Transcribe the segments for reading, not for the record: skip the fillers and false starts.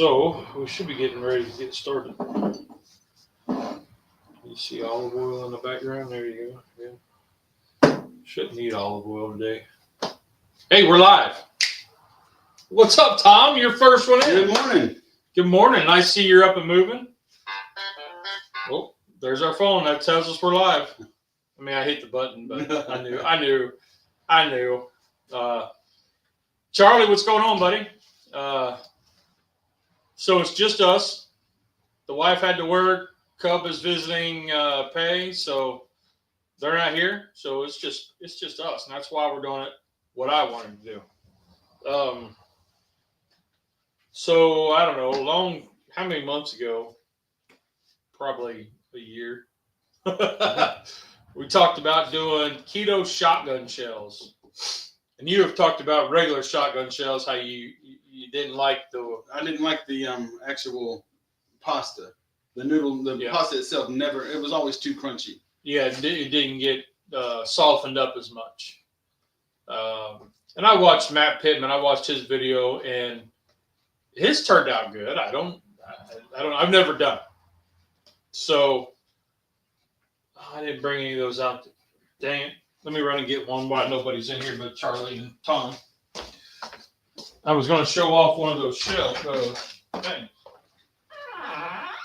So we should be getting ready to get started. You see olive oil in the background? There you go. Yeah. Shouldn't need olive oil today. Hey, we're live. What's up, Tom? Your first one in. Good morning. Good morning. I see you're up and moving. Oh, there's our phone. That tells us we're live. I mean, I hit the button, but I knew. Charlie, what's going on, buddy? So it's just us. The wife had to work. Cub is visiting Pay, so they're not here. So it's just us, and that's why we're doing it. What I wanted to do. So I don't know. How many months ago? Probably a year. We talked about doing keto shotgun shells. And you have talked about regular shotgun shells, how you didn't like the... I didn't like the actual pasta. The noodle, the pasta itself it was always too crunchy. Yeah, it didn't get softened up as much. And I watched Matt Pittman. I watched his video, and his turned out good. I've never done it. So I didn't bring any of those out. Dang it. Let me run and get one while nobody's in here but Charlie and Tom. I was going to show off one of those shells. Dang.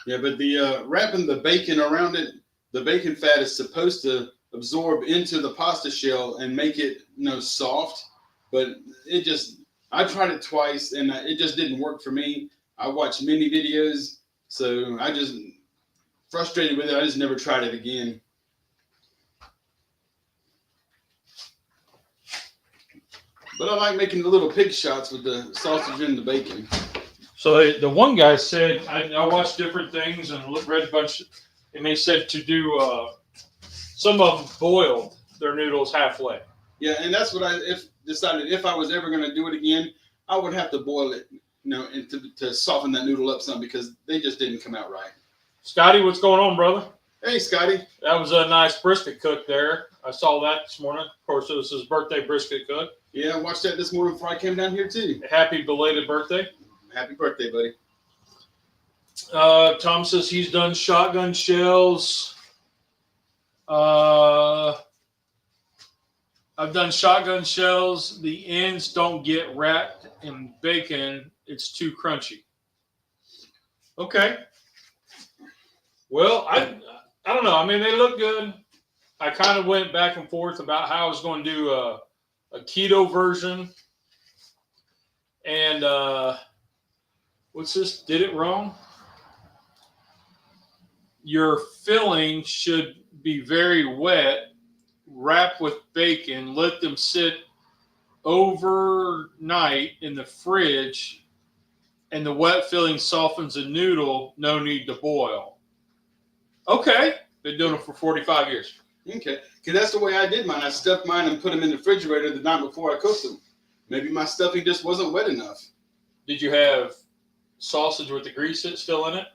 Yeah, but the wrapping the bacon around it, the bacon fat is supposed to absorb into the pasta shell and make it, soft. But I tried it twice and it just didn't work for me. I watched many videos, so I just frustrated with it. I just never tried it again. But I like making the little pig shots with the sausage and the bacon. So the one guy said, I watched different things and read a bunch, and they said to do, some of them boiled their noodles halfway. Yeah, and that's what I decided. If I was ever going to do it again, I would have to boil it, and to soften that noodle up some because they just didn't come out right. Scotty, what's going on, brother? Hey, Scotty. That was a nice brisket cook there. I saw that this morning. Of course, it was his birthday brisket cook. Yeah, I watched that this morning before I came down here, too. Happy belated birthday. Happy birthday, buddy. Tom says he's done shotgun shells. I've done shotgun shells. The ends don't get wrapped in bacon. It's too crunchy. Okay. Well, I don't know. I mean, they look good. I kind of went back and forth about how I was going to do a keto version. And what's this? Did it wrong? Your filling should be very wet. Wrap with bacon. Let them sit overnight in the fridge. And the wet filling softens the noodle. No need to boil. Okay. Been doing it for 45 years. Okay. Because that's the way I did mine. I stuffed mine and put them in the refrigerator the night before I cooked them. Maybe my stuffing just wasn't wet enough. Did you have sausage with the grease still in it?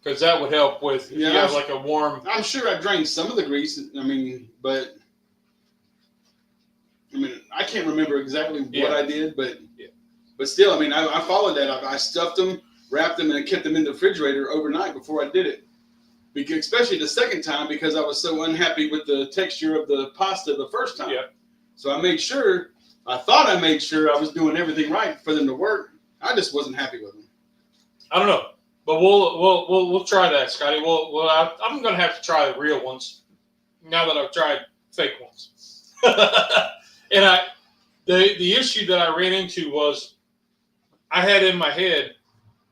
Because that would help with if you have like a warm... I'm sure I drained some of the grease. But I can't remember exactly what I did. But still, I followed that. I stuffed them, wrapped them, and kept them in the refrigerator overnight before I did it. Because, especially the second time, because I was so unhappy with the texture of the pasta the first time. Yeah. So I thought I made sure I was doing everything right for them to work. I just wasn't happy with them. I don't know, but we'll try that, Scotty. I'm gonna have to try the real ones now that I've tried fake ones. And the issue that I ran into was I had in my head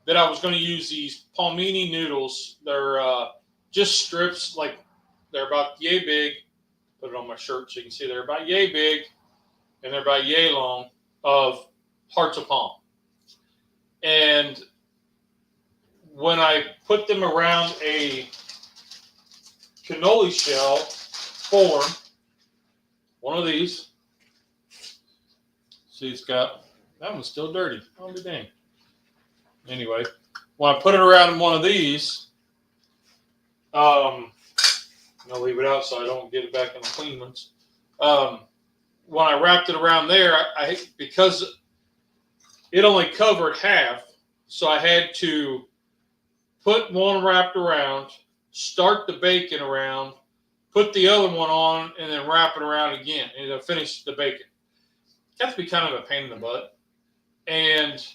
that I was going to use these palmini noodles. They're just strips, like they're about yay big. Put it on my shirt so you can see they're about yay big and they're about yay long of hearts of palm. And when I put them around a cannoli shell form, one of these, see it's got, that one's still dirty. Oh, dang. Anyway, when I put it around in one of these, I'll leave it out so I don't get it back in the clean ones. When I wrapped it around there, because it only covered half. So I had to put one wrapped around, start the bacon around, put the other one on, and then wrap it around again, and it'll finish the bacon. It got to be kind of a pain in the butt. And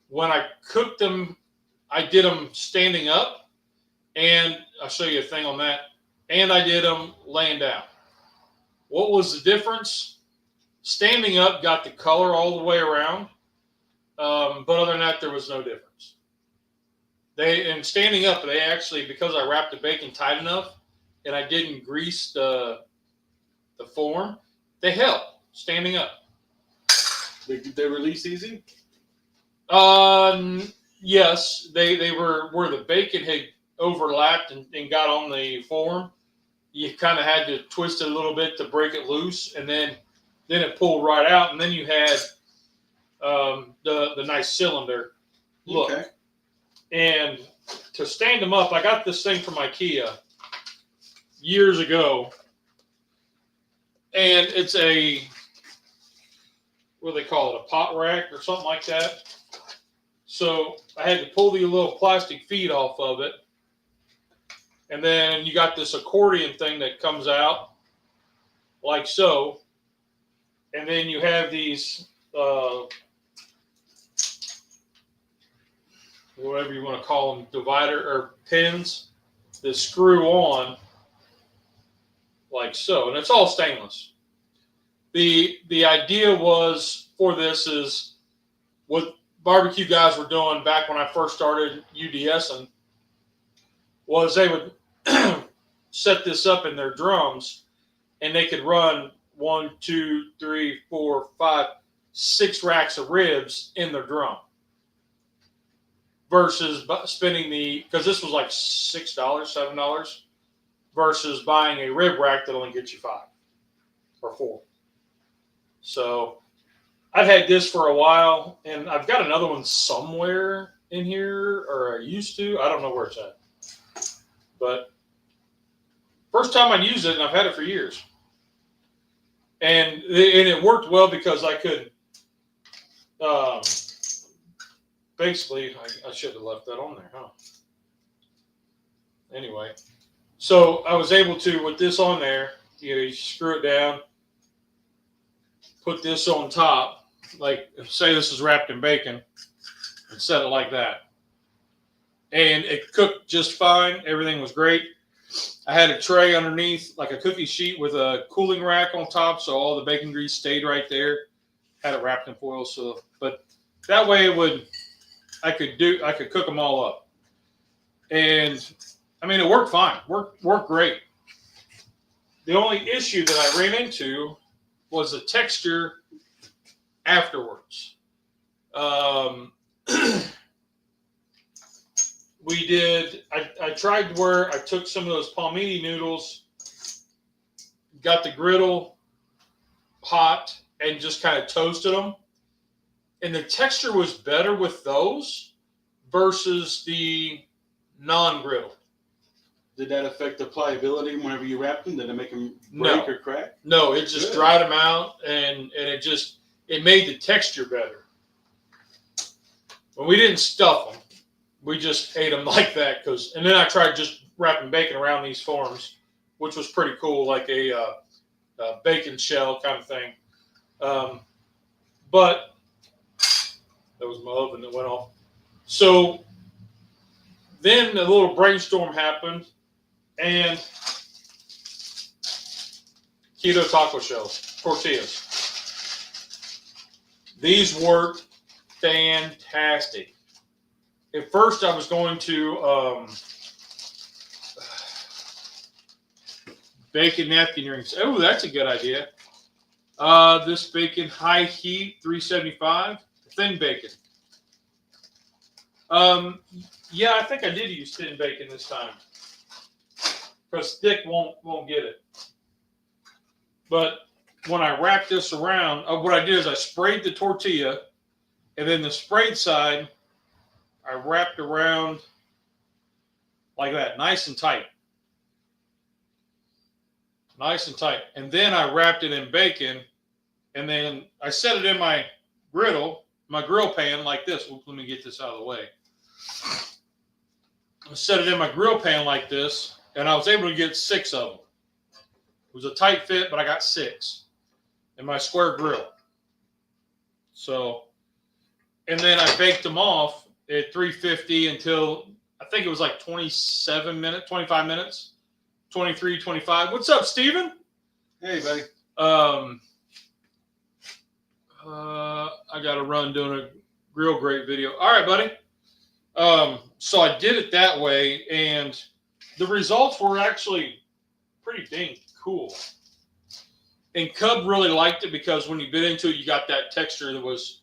when I cooked them, I did them standing up, and I'll show you a thing on that. And I did them laying down. What was the difference? Standing up got the color all the way around, but other than that, there was no difference. And standing up, they actually, because I wrapped the bacon tight enough, and I didn't grease the form, they held standing up. They release easy? Yes, they were where the bacon had overlapped and got on the form. You kind of had to twist it a little bit to break it loose, and then it pulled right out, and then you had the nice cylinder look. Okay. And to stand them up, I got this thing from IKEA years ago, and it's what do they call it, a pot rack or something like that. So I had to pull the little plastic feet off of it. And then you got this accordion thing that comes out like so. And then you have these, whatever you want to call them, divider or pins that screw on like so. And it's all stainless. The idea was for this is what barbecue guys were doing back when I first started UDSing was they would set this up in their drums, and they could run 1, 2, 3, 4, 5, 6 racks of ribs in their drum versus spending because this was like $6, $7 versus buying a rib rack that only gets you 5 or 4. So I've had this for a while, and I've got another one somewhere in here, or I used to. I don't know where it's at. But first time I used it, and I've had it for years. And it worked well because I could, basically, I should have left that on there, huh? Anyway, so I was able to, with this on there, you screw it down, put this on top, like say this is wrapped in bacon, and set it like that. And it cooked just fine. Everything was great. I had a tray underneath, like a cookie sheet with a cooling rack on top, so all the bacon grease stayed right there. Had it wrapped in foil, but that way I could cook them all up. And I mean, it worked fine. Worked great. The only issue that I ran into was the texture afterwards. I tried where I took some of those palmini noodles, got the griddle hot, and just kind of toasted them. And the texture was better with those versus the non-griddle. Did that affect the pliability whenever you wrapped them? Did it make them break or crack? No, it just dried them out, and it made the texture better. But we didn't stuff them. We just ate them like that. And then I tried just wrapping bacon around these forms, which was pretty cool, like a bacon shell kind of thing. But that was my oven that went off. So then a little brainstorm happened, and keto taco shells, tortillas. These worked fantastic. At first, I was going to bacon napkin rings. Oh, that's a good idea. This bacon, high heat, 375, thin bacon. Yeah, I think I did use thin bacon this time because thick won't get it. But when I wrapped this around, what I did is I sprayed the tortilla, and then the sprayed side, I wrapped around like that, nice and tight. Nice and tight. And then I wrapped it in bacon, and then I set it in my griddle, my grill pan like this. Oops, let me get this out of the way. I set it in my grill pan like this, and I was able to get 6 of them. It was a tight fit, but I got 6 in my square grill. So, and then I baked them off at 350 until I think it was like 27 minutes, 25 minutes, 23, 25. What's up, Steven? Hey, buddy. I got to run doing a real great video. All right, buddy. So I did it that way, and the results were actually pretty dang cool. And Cub really liked it because when you bit into it, you got that texture that was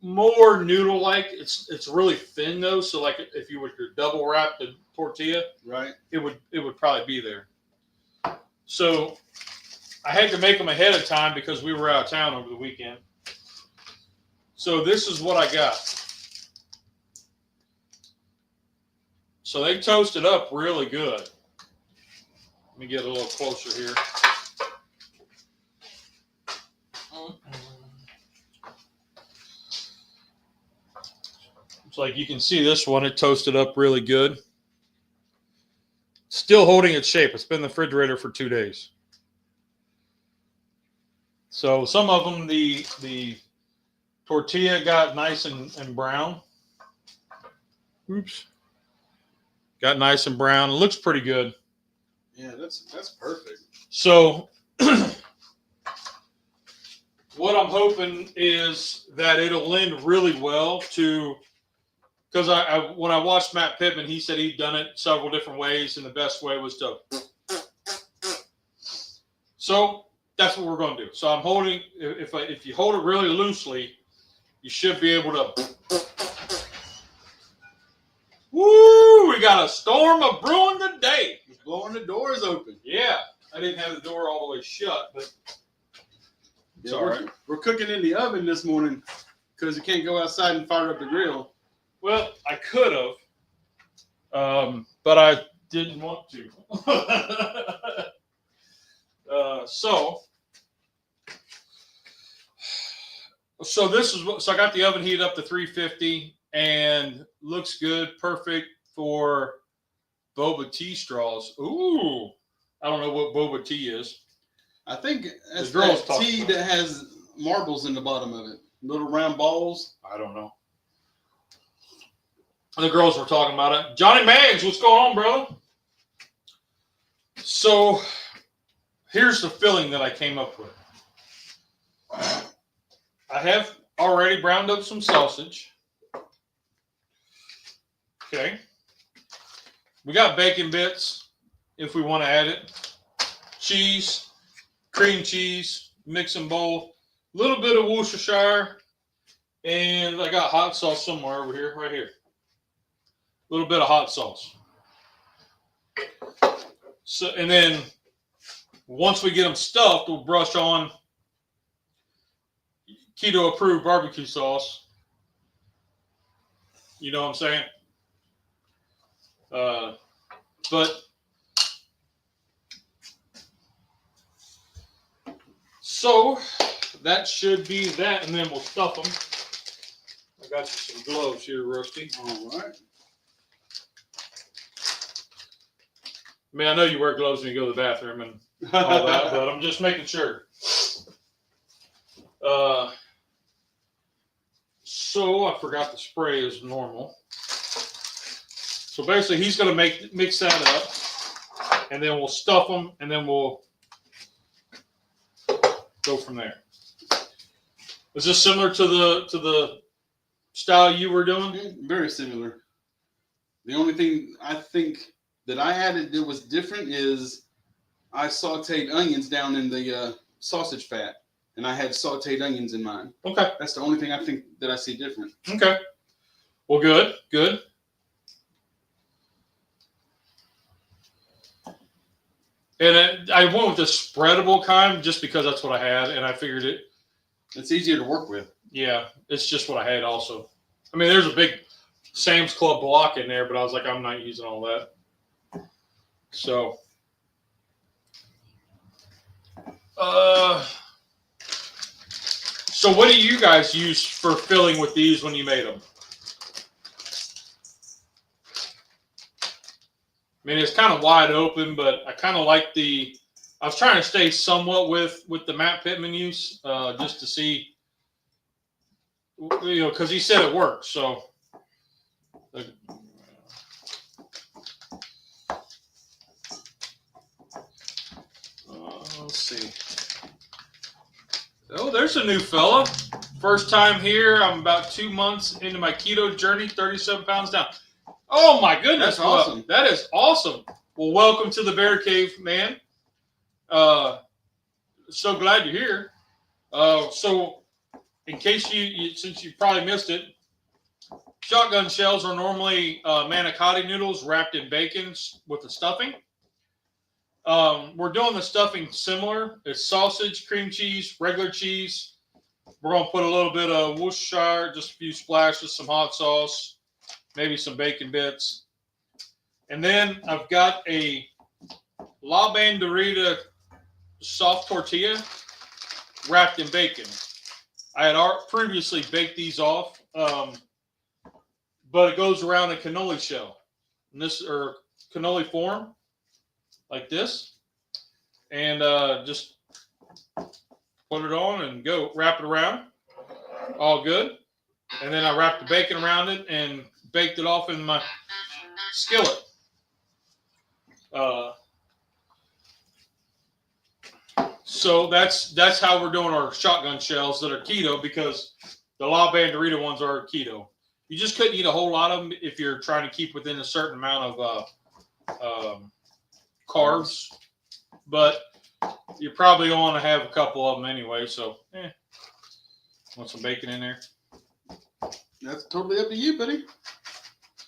more noodle-like. It's really thin though, so like if you were to double wrap the tortilla, right, it would probably be there. So I had to make them ahead of time because we were out of town over the weekend. So this is what I got. So they toasted up really good. Let me get a little closer here. It's like you can see this one, it toasted up really good. Still holding its shape. It's been in the refrigerator for 2 days. So some of them, the tortilla got nice and brown. Oops. Got nice and brown. It looks pretty good. Yeah, that's perfect. So what I'm hoping is that it'll lend really well to, because I when I watched Matt Pittman, he said he'd done it several different ways, and the best way was to. So that's what we're going to do. So I'm holding. If you hold it really loosely, you should be able to. Woo! We got a storm of brewing today. It's blowing the doors open. Yeah, I didn't have the door all the way shut, but it's all right. We're cooking in the oven this morning because you can't go outside and fire up the grill. Well, I could have, but I didn't want to. So this is what. So I got the oven heated up to 350, and looks good, perfect for boba tea straws. Ooh, I don't know what boba tea is. I think that's that tea that has marbles in the bottom of it, little round balls. I don't know. The girls were talking about it. Johnny Mags, what's going on, brother? So here's the filling that I came up with. I have already browned up some sausage. Okay. We got bacon bits if we want to add it. Cheese, cream cheese, mix them both. A little bit of Worcestershire. And I got hot sauce somewhere over here, right here. A little bit of hot sauce. So, and then once we get them stuffed, we'll brush on keto approved barbecue sauce. You know what I'm saying? But so that should be that, and then we'll stuff them. I got you some gloves here, Rusty. All right. I mean, I know you wear gloves when you go to the bathroom and all that, but I'm just making sure. So I forgot the spray is normal. So basically, he's going to mix that up, and then we'll stuff them, and then we'll go from there. Is this similar to the style you were doing? Very similar. The only thing I think that I added that was different is I sauteed onions down in the sausage fat, and I had sauteed onions in mine. Okay. That's the only thing I think that I see different. Okay. Well, good. Good. And I went with the spreadable kind just because that's what I had, and I figured it's easier to work with. Yeah, it's just what I had also. I mean, there's a big Sam's Club block in there, but I was like, I'm not using all that. So, So what do you guys use for filling with these when you made them? I mean, it's kind of wide open, but I kind of like the. I was trying to stay somewhat with the Matt Pittman use, just to see, you know, because he said it works. So, let's see. Oh, there's a new fella. First time here. I'm about 2 months into my keto journey. 37 pounds down. Oh my goodness! That's awesome. That is awesome. Well, welcome to the Bear Cave, man. So glad you're here. So, in case you since you probably missed it, shotgun shells are normally manicotti noodles wrapped in bacon with the stuffing. We're doing the stuffing similar. It's sausage, cream cheese, regular cheese. We're going to put a little bit of Worcestershire, just a few splashes, some hot sauce, maybe some bacon bits. And then I've got a La Banderita soft tortilla wrapped in bacon. I had previously baked these off, but it goes around a cannoli shell, or cannoli form, like this, and just put it on and go wrap it around, all good. And then I wrapped the bacon around it and baked it off in my skillet. So that's how we're doing our shotgun shells that are keto, because the La Banderita ones are keto. You just couldn't eat a whole lot of them if you're trying to keep within a certain amount of carbs, but you probably want to have a couple of them anyway. So, want some bacon in there? That's totally up to you, buddy.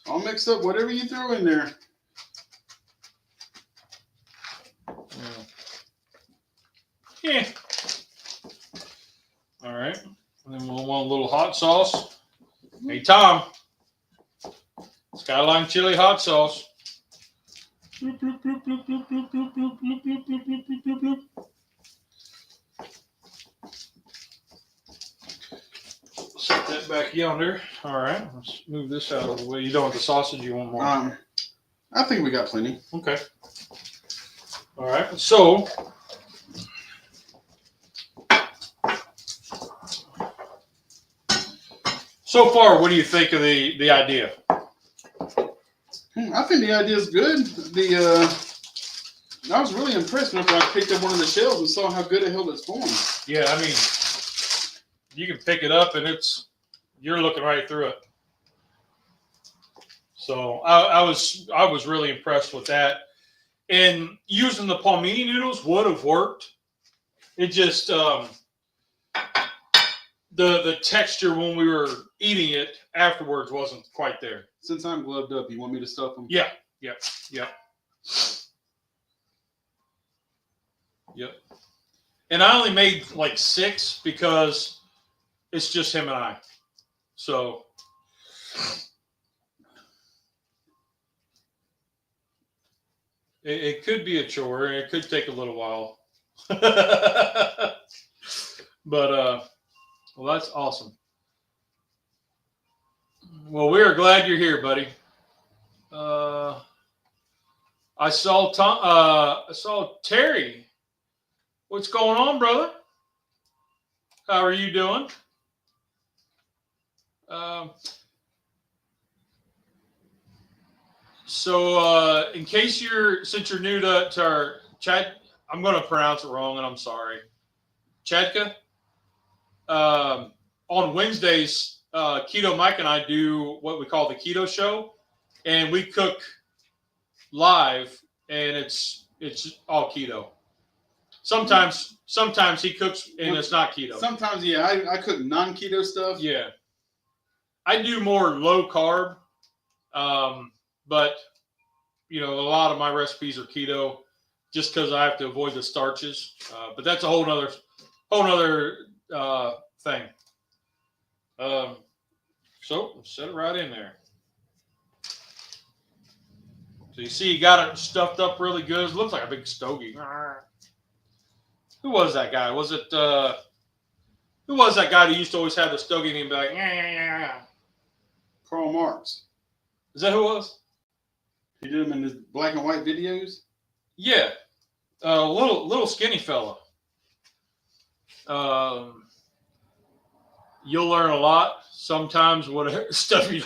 I'll mix up whatever you throw in there. Yeah. All right. And then we'll want a little hot sauce. Hey, Tom. Skyline chili hot sauce. Bloop, bloop, bloop, bloop, bloop, bloop, bloop, bloop, bloop, bloop, bloop, bloop, bloop, bloop. Set that back yonder. All right. Let's move this out of the way. You don't want the sausage? You want more? I think we got plenty. Okay. All right. So, so far, what do you think of the idea? I think the idea is good. I was really impressed whenever I picked up one of the shells and saw how good it held its form. Yeah, I mean, you can pick it up and you're looking right through it. So I was really impressed with that. And using the palmini noodles would have worked. It just the texture when we were eating it afterwards wasn't quite there. Since I'm gloved up, you want me to stuff them? Yeah. And I only made like 6 because it's just him and I. So it could be a chore, and it could take a little while. But well, that's awesome. Well, we are glad you're here, buddy. I saw Terry. What's going on, brother? How are you doing? So, in case since you're new to our chat, I'm going to pronounce it wrong, and I'm sorry. Chadka. On Wednesdays, Keto Mike and I do what we call the Keto Show, and we cook live, and it's all keto. Sometimes he cooks and it's not keto. Sometimes, yeah, I cook non-keto stuff. Yeah, I do more low carb, but a lot of my recipes are keto, just because I have to avoid the starches. But that's a whole nother thing. So set it right in there. So you see, you got it stuffed up really good. It looks like a big stogie. Who was that guy? Who Who was that guy who used to always have the stogie and he'd be like, yeah. Karl Marx. Is that who it was? He did them in his black and white videos? Yeah. Little skinny fella. You'll learn a lot. Sometimes whatever stuff you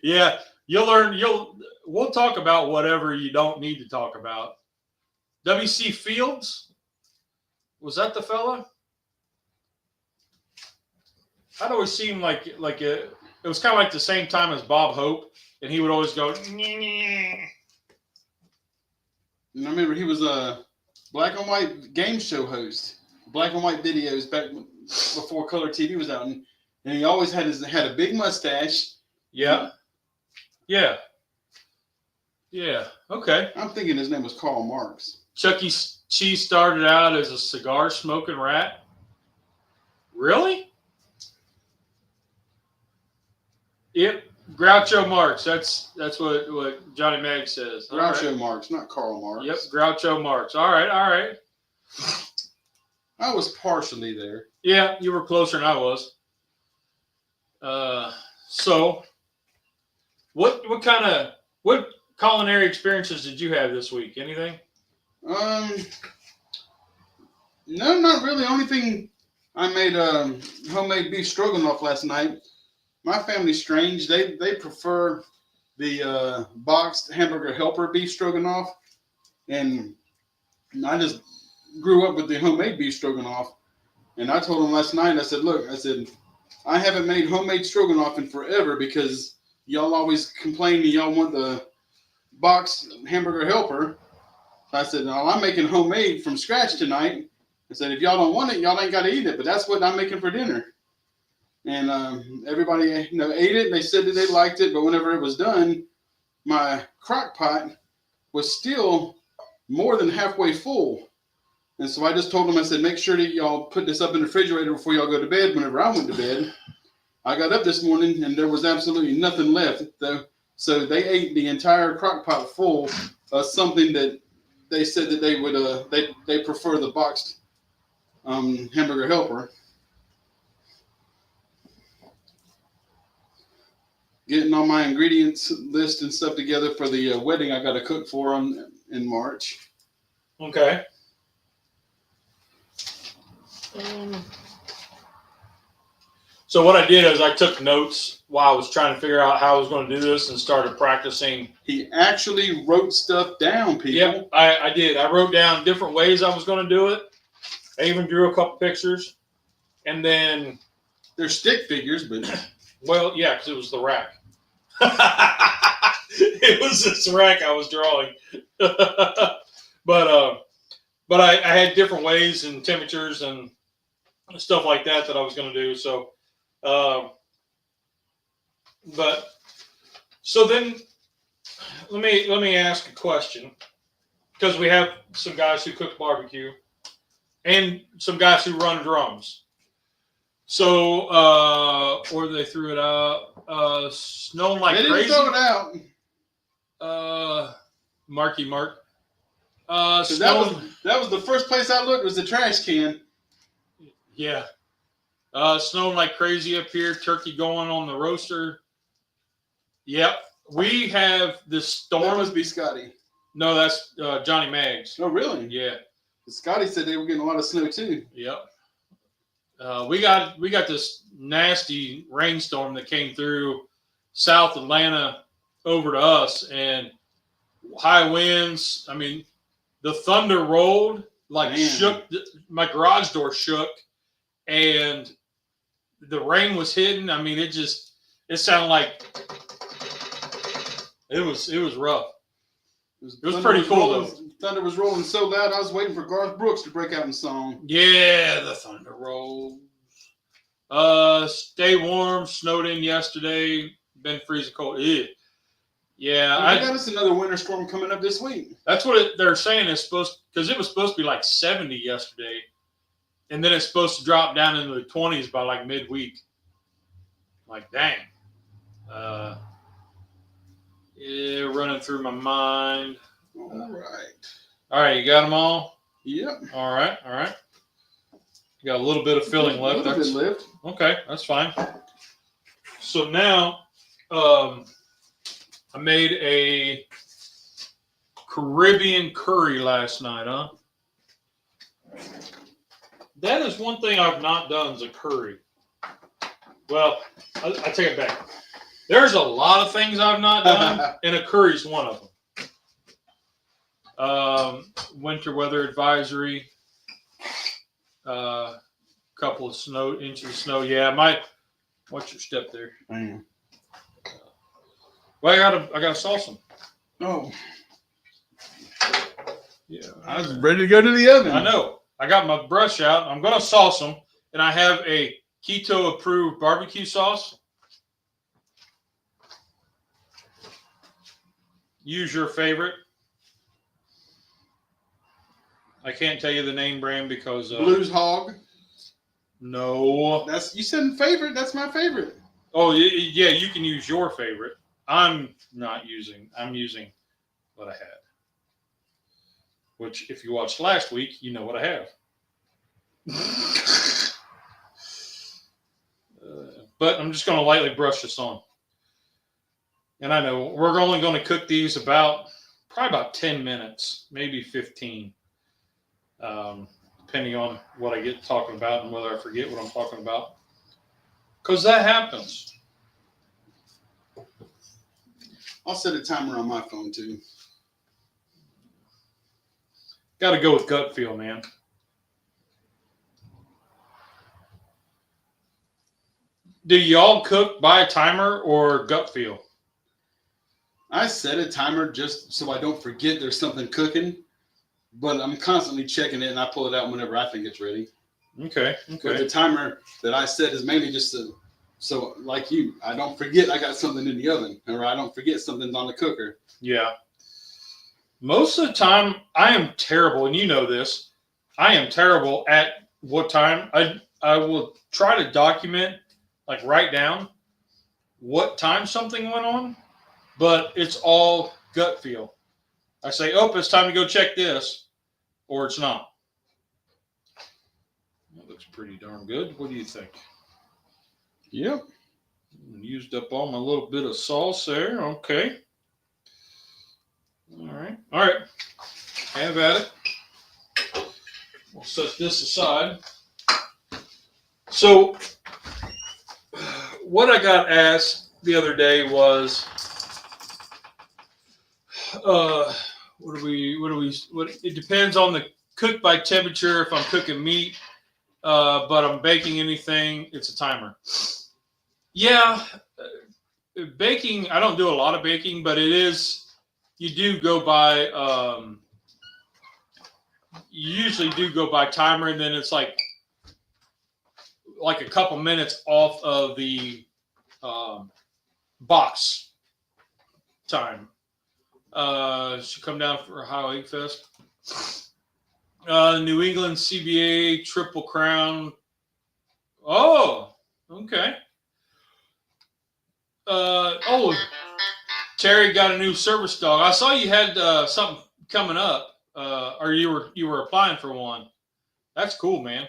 yeah, we'll talk about whatever you don't need to talk about. W.C. Fields? Was that the fella? I'd always seem like it was kind of like the same time as Bob Hope, and he would always go. And I remember he was a black and white game show host, black and white videos back before color TV was out, and he always had a big mustache. Yeah. Yeah. Yeah. Okay. I'm thinking his name was Karl Marx. Chuck E. Cheese started out as a cigar smoking rat. Really? Yep. Groucho Marx. That's what Johnny Mag says. Groucho Marx, not Karl Marx. Yep. Groucho Marx. All right. All right. I was partially there. Yeah, you were closer than I was. So, what culinary experiences did you have this week? Anything? No, not really. Only thing I made homemade beef stroganoff last night. My family's strange. They prefer the boxed hamburger helper beef stroganoff, and I just grew up with the homemade beef stroganoff. And I told them last night, I said, look, I haven't made homemade stroganoff in forever because y'all always complain and y'all want the boxed hamburger helper. So I said, no, I'm making homemade from scratch tonight. I said, if y'all don't want it, y'all ain't got to eat it, but that's what I'm making for dinner. And everybody ate it, and they said that they liked it, but whenever it was done, my crock pot was still more than halfway full. And so I just told them, I said, make sure that y'all put this up in the refrigerator before y'all go to bed. Whenever I went to bed, I got up this morning and there was absolutely nothing left. So they ate the entire crock pot full of something that they said that they would, they prefer the boxed hamburger helper. Getting all my ingredients list and stuff together for the wedding I got to cook for in March. Okay. So what I did is I took notes while I was trying to figure out how I was going to do this and started practicing. He actually wrote stuff down, people. Yep, I did. I wrote down different ways I was going to do it. I even drew a couple pictures. And then... They're stick figures, but... Well, yeah, because it was the rack. It was this rack I was drawing. But I had different ways and temperatures and stuff like that I was going to do. So, so then let me ask a question, because we have some guys who cook barbecue and some guys who run drums. So, or they threw it out, snowing like crazy. They didn't throw it out. Marky Mark. That was the first place I looked, was the trash can. Yeah. Snowing like crazy up here. Turkey going on the roaster. Yep. We have this storm. That must be Scotty. No, that's Johnny Maggs. Oh, really? Yeah. Scotty said they were getting a lot of snow too. Yep. We got this nasty rainstorm that came through South Atlanta over to us, and high winds. I mean, the thunder rolled like shook. My garage door shook, and the rain was hitting. I mean, it sounded like it was rough. It was pretty cool though. Thunder was rolling so loud, I was waiting for Garth Brooks to break out in song. Yeah, the thunder rolls. Stay warm. Snowed in yesterday. Been freezing cold. Ew. Yeah, I got us another winter storm coming up this week. That's what they're saying is supposed, because it was supposed to be like 70 yesterday, and then it's supposed to drop down into the 20s by like midweek. Like, dang. Yeah, running through my mind. All right. All right, you got them all? Yep. All right. got a little bit of filling left. A little bit left. Okay, that's fine. So now, I made a Caribbean curry last night, huh? That is one thing I've not done is a curry. Well, I take it back. There's a lot of things I've not done, and a curry's one of them. Winter weather advisory. Couple of inches of snow. Yeah, what's your step there? Well, I gotta sauce them. Oh. Yeah. I was ready to go to the oven. I know. I got my brush out. I'm gonna sauce them, and I have a keto approved barbecue sauce. Use your favorite. I can't tell you the name brand because Blues Hog. No. You said favorite. That's my favorite. Oh yeah, you can use your favorite. I'm using what I had. Which, if you watched last week, you know what I have. But I'm just going to lightly brush this on. And I know we're only going to cook these probably about 10 minutes, maybe 15. Depending on what I get talking about and whether I forget what I'm talking about. Because that happens. I'll set a timer on my phone too. Got to go with gut feel, man. Do y'all cook by a timer or gut feel? I set a timer just so I don't forget there's something cooking, but I'm constantly checking it and I pull it out whenever I think it's ready. Okay. But the timer that I set is mainly just so like you, I don't forget I got something in the oven, or I don't forget something's on the cooker. Yeah. Most of the time, I am terrible, and you know this. I am terrible at what time. I will try to document, like write down what time something went on, but it's all gut feel. I say, oh, it's time to go check this, or it's not. That looks pretty darn good. What do you think? Yep. Used up all my little bit of sauce there. Okay. All right. Have at it. We'll set this aside. So, what I got asked the other day was, it depends on the cook by temperature. If I'm cooking meat, but I'm baking anything, it's a timer. Yeah, baking, I don't do a lot of baking, but you do go by, you usually do go by timer, and then it's like a couple minutes off of the box time. Should come down for Ohio Egg Fest. New England CBA Triple Crown. Oh, okay. Terry got a new service dog. I saw you had something coming up, or you were applying for one. That's cool, man.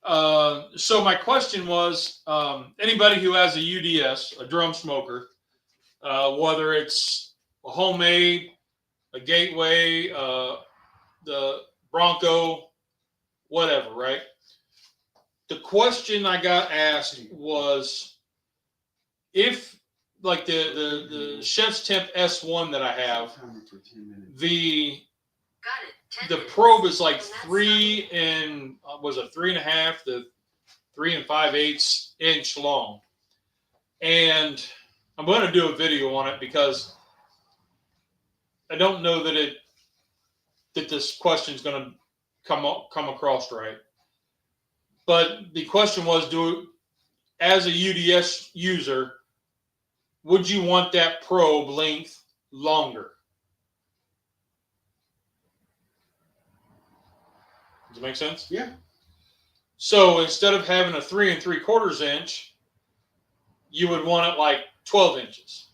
So my question was, anybody who has a UDS, a drum smoker, whether it's a homemade, a Gateway, the Bronco, whatever, right? The question I got asked was, if like the Chef's Temp S1 that I have, the probe is like 3.5 to 3 5/8 inch long, and I'm going to do a video on it because I don't know that this question is going to come across right. But the question was, as a UDS user, would you want that probe length longer? Does it make sense? Yeah. So instead of having a 3 3/4 inch, you would want it like 12 inches.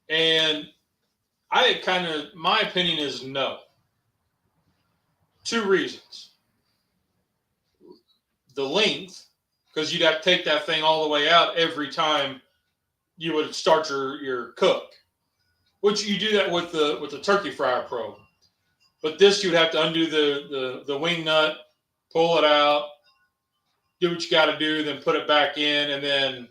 And my opinion is no. 2 reasons. The length, because you'd have to take that thing all the way out every time you would start your cook, which you do that with the turkey fryer probe. But this, you'd have to undo the wing nut, pull it out, do what you got to do, then put it back in, and then,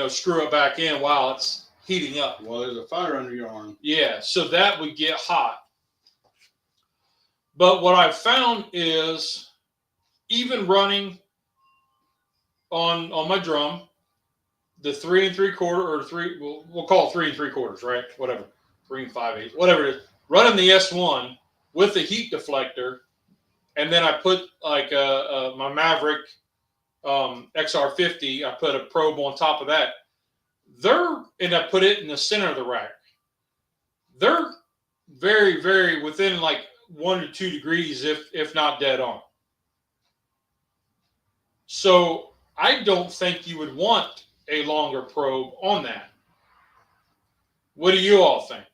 screw it back in while it's heating up. Well, there's a fire under your arm. Yeah, so that would get hot. But what I've found is, even running on my drum, the 3 3/4 or 3, we'll call it 3 3/4, right? Whatever, 3 5/8, whatever it is. Running the S1 with the heat deflector, and then I put like my Maverick XR50. I put a probe on top of that. And I put it in the center of the rack. They're very, very within like 1 to 2 degrees, if not dead on. So I don't think you would want a longer probe on that. What do you all think?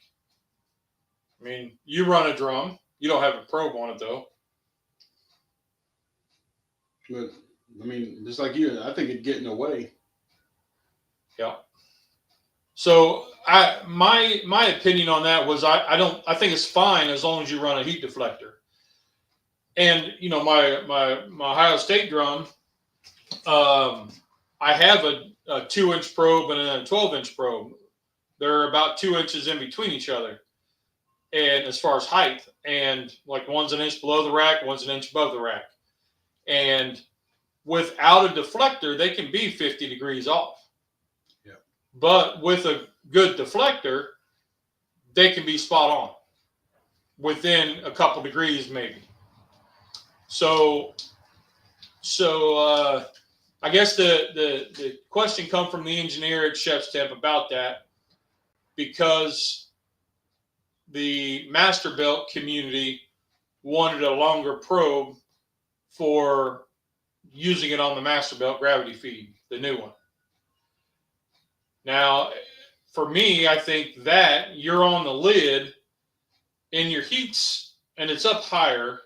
I mean, you run a drum. You don't have a probe on it, though. But, I mean, just like you, I think it'd get in the way. Yeah. So my opinion on that was I think it's fine as long as you run a heat deflector. And my Ohio State drum, I have a 2-inch probe and a 12-inch probe. They're about 2 inches in between each other, and as far as height, and like one's an inch below the rack, one's an inch above the rack, and without a deflector, they can be 50 degrees off. Yeah. But with a good deflector, they can be spot on within a couple degrees, maybe. So I guess the question come from the engineer at Chef's Tip about that, because the Masterbuilt community wanted a longer probe for using it on the Masterbuilt gravity feed, the new one. Now, for me, I think that you're on the lid and your heat's, and it's up higher.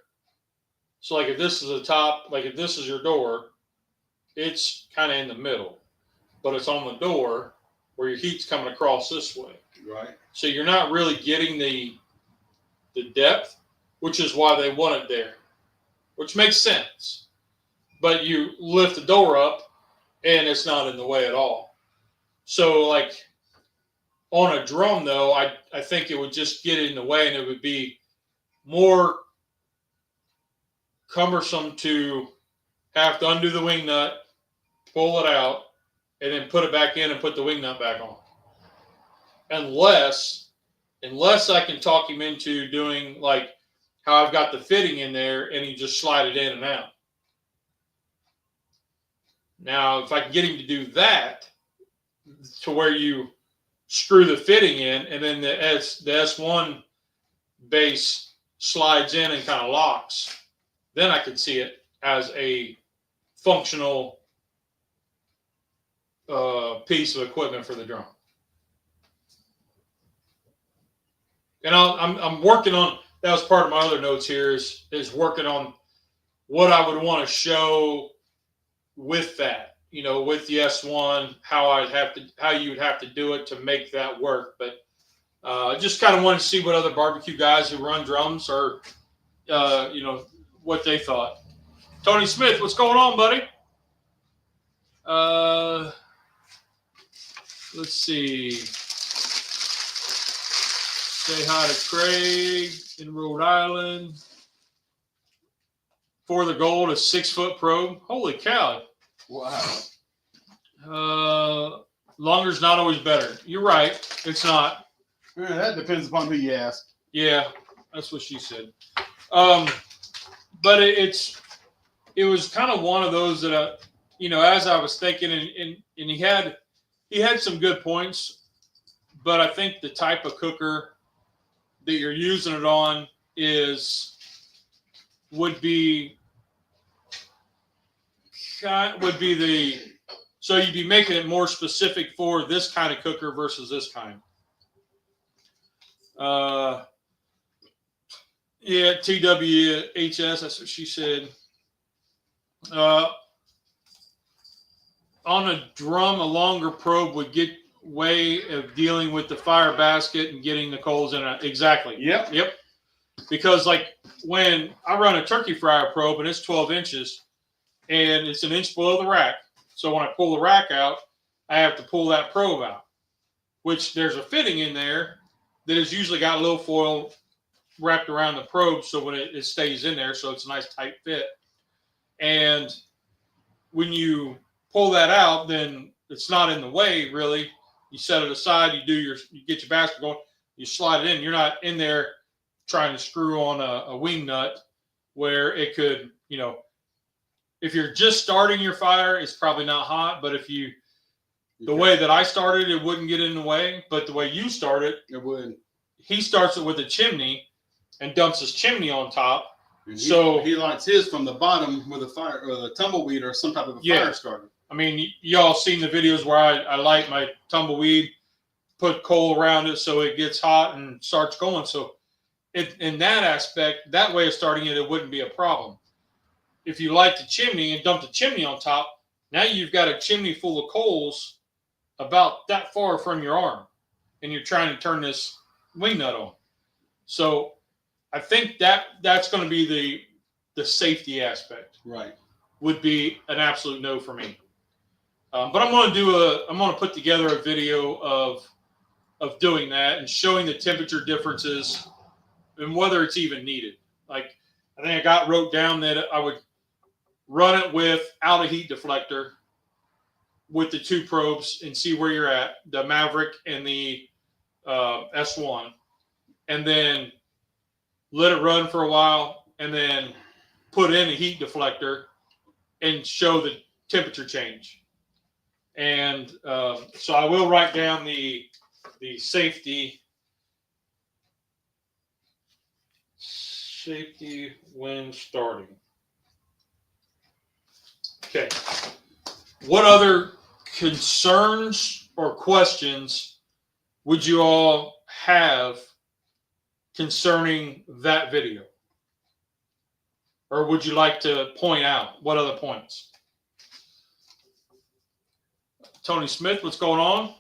So like if this is the top, like if this is your door, it's kind of in the middle, but it's on the door where your heat's coming across this way. Right. So you're not really getting the depth, which is why they want it there, which makes sense. But you lift the door up and it's not in the way at all. So like on a drum though, I think it would just get in the way, and it would be more cumbersome to have to undo the wing nut, pull it out, and then put it back in and put the wing nut back on. Unless I can talk him into doing like how I've got the fitting in there and he just slide it in and out. Now, if I can get him to do that to where you screw the fitting in and then the S1 base slides in and kind of locks, then I could see it as a functional piece of equipment for the drum. And I'm working on, that was part of my other notes here, is working on what I would want to show with that, with the S1, how you would have to do it to make that work. But just kind of wanted to see what other barbecue guys who run drums are, what they thought. Tony Smith, what's going on, buddy? Let's see. Say hi to Craig in Rhode Island. For the gold, a 6-foot probe. Holy cow. Wow. Longer's not always better. You're right. It's not. Yeah, that depends upon who you ask. Yeah, that's what she said. But it was kind of one of those that, as I was thinking, and he had some good points, but I think the type of cooker that you're using it on would be so you'd be making it more specific for this kind of cooker versus this kind. Yeah, TWHS, that's what she said. On a drum, a longer probe would get way of dealing with the fire basket and getting the coals in it. Exactly. Yep. Because like when I run a turkey fryer probe and it's 12 inches and it's an inch below the rack. So when I pull the rack out, I have to pull that probe out, which there's a fitting in there that has usually got a little foil wrapped around the probe so when it stays in there, so it's a nice tight fit. And when you pull that out, then it's not in the way really. You set it aside, you get your basket going, you slide it in. You're not in there trying to screw on a wing nut where it could, if you're just starting your fire, it's probably not hot. But if the way that I started, it wouldn't get in the way. But the way you started, it would. He starts it with a chimney and dumps his chimney on top. So he lights his from the bottom with a fire or a tumbleweed or some type of a fire starter. I mean, y'all seen the videos where I light my tumbleweed, put coal around it so it gets hot and starts going. So in that aspect, that way of starting it wouldn't be a problem. If you light the chimney and dump the chimney on top, now you've got a chimney full of coals about that far from your arm, and you're trying to turn this wing nut on. So I think that's going to be the safety aspect. Right. Would be an absolute no for me. But I'm going to put together a video of doing that and showing the temperature differences and whether it's even needed. Like I think I wrote down that I would run it without a heat deflector with the two probes and see where you're at, the Maverick and the S1, and then let it run for a while and then put in a heat deflector and show the temperature change. And so I will write down the safety when starting. Okay. What other concerns or questions would you all have concerning that video? Or would you like to point out what other points? Tony Smith, what's going on?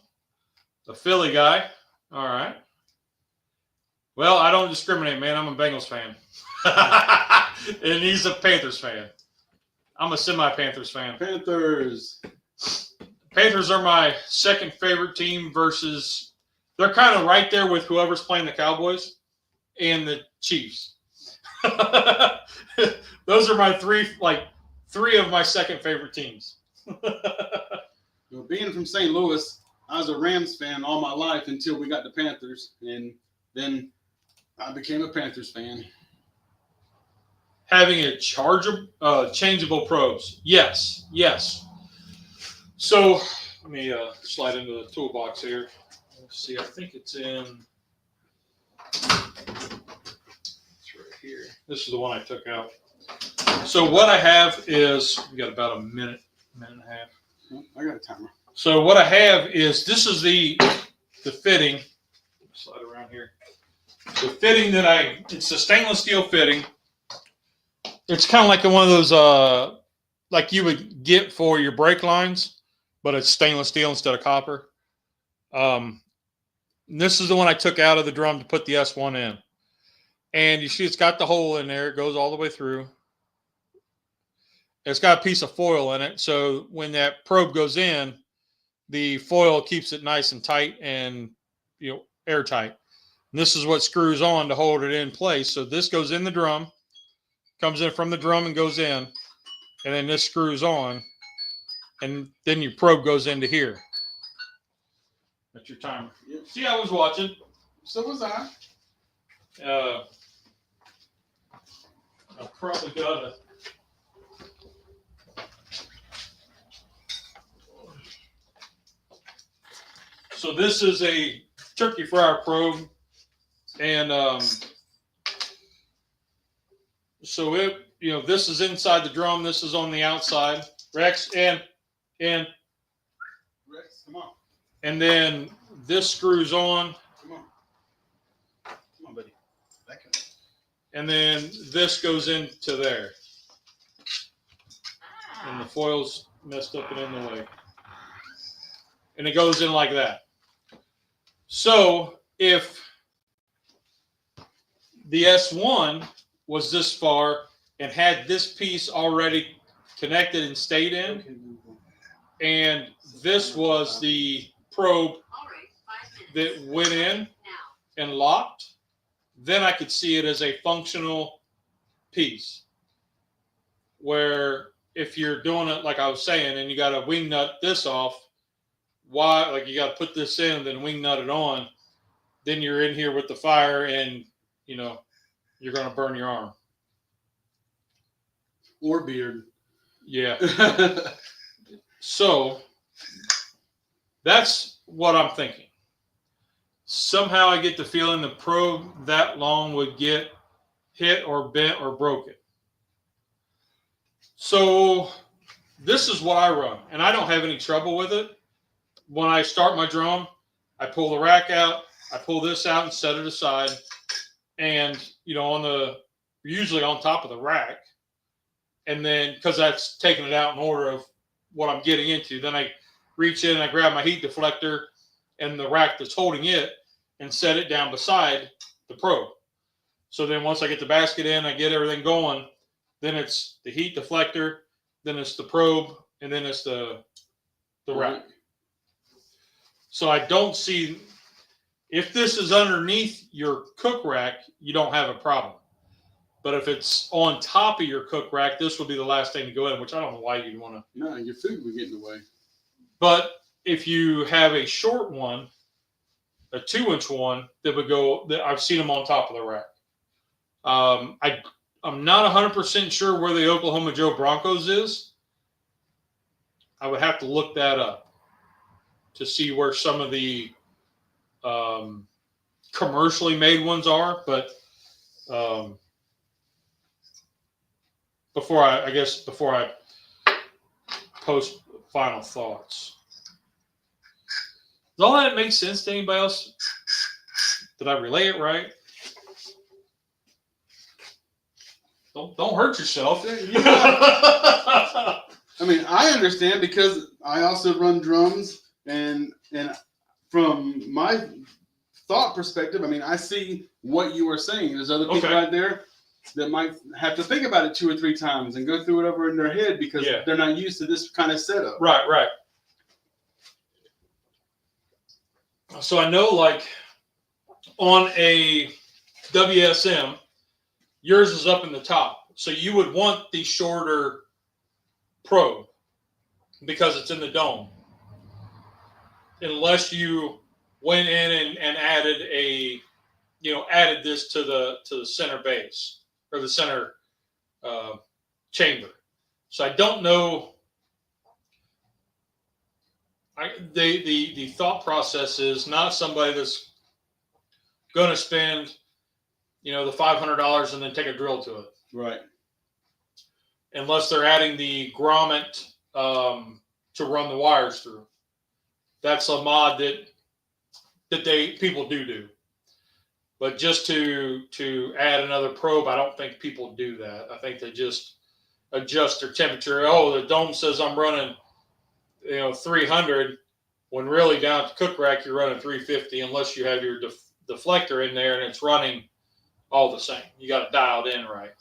The Philly guy. All right. Well, I don't discriminate, man. I'm a Bengals fan. And he's a Panthers fan. I'm a semi-Panthers fan. Panthers are my second favorite team versus they're kind of right there with whoever's playing the Cowboys and the Chiefs. Those are my three of my second favorite teams. Well, being from St. Louis, I was a Rams fan all my life until we got the Panthers, and then I became a Panthers fan. Having a changeable probes. Yes. So let me slide into the toolbox here. Let's see. I think it's in. It's right here. This is the one I took out. So what I have is we got about a minute and a half. I got a timer. So what I have is this is the fitting. Slide around here. The fitting it's a stainless steel fitting. It's kind of like one of those like you would get for your brake lines, but it's stainless steel instead of copper. This is the one I took out of the drum to put the S1 in. And you see it's got the hole in there. It goes all the way through. It's got a piece of foil in it. So when that probe goes in, the foil keeps it nice and tight and airtight. And this is what screws on to hold it in place. So this goes in the drum, comes in from the drum and goes in. And then this screws on. And then your probe goes into here. That's your timer. Yep. See, I was watching. So was I. I probably got it. So this is a turkey fryer probe, and so this is inside the drum. This is on the outside. Rex and Rex, come on. And then this screws on. Come on, buddy. Back up. and then this goes into there. And the foil's messed up and in the way. And it goes in like that. So if the S1 was this far and had this piece already connected and stayed in, and this was the probe that went in and locked, then I could see it as a functional piece. Where if you're doing it like I was saying, and you got to wing nut this off, why? Like you got to put this in, then wing nut it on. Then you're in here with the fire, and you know you're going to burn your arm or beard. Yeah. So that's what I'm thinking. Somehow I get the feeling the probe that long would get hit or bent or broken. So this is what I run, and I don't have any trouble with it. When I start my drum, I pull the rack out, I pull this out and set it aside, and you know, usually on top of the rack, and then because that's taking it out in order of what I'm getting into, then I reach in and I grab my heat deflector and the rack that's holding it and set it down beside the probe. So then once I get the basket in, I get everything going, then it's the heat deflector, then it's the probe, and then it's the rack. So I don't see, if this is underneath your cook rack, you don't have a problem. But if it's on top of your cook rack, this would be the last thing to go in, which I don't know why you'd want to. No, your food would get in the way. But if you have a short one, a 2-inch one, that would go, I've seen them on top of the rack. I'm not 100% sure where the Oklahoma Joe Broncos is. I would have to look that up to see where some of the commercially made ones are. But before I post final thoughts. Does all that make sense to anybody else? Did I relay it right? Don't hurt yourself. I mean, I understand because I also run drums, and from my thought perspective, I mean, I see what you are saying. There's other people out there that might have to think about it 2 or 3 times and go through it over in their head because they're not used to this kind of setup. Right. So I know, like, on a WSM, yours is up in the top. So you would want the shorter probe because it's in the dome. Unless you went in and added added this to the center base or the center chamber. So I don't know. The thought process is not somebody that's going to spend, the $500 and then take a drill to it. Right. Unless they're adding the grommet to run the wires through. That's a mod that people do. But just to add another probe, I don't think people do that. I think they just adjust their temperature. Oh, the dome says I'm running 300, when really down at the cook rack you're running 350 unless you have your deflector in there and it's running all the same. You got it dialed in right.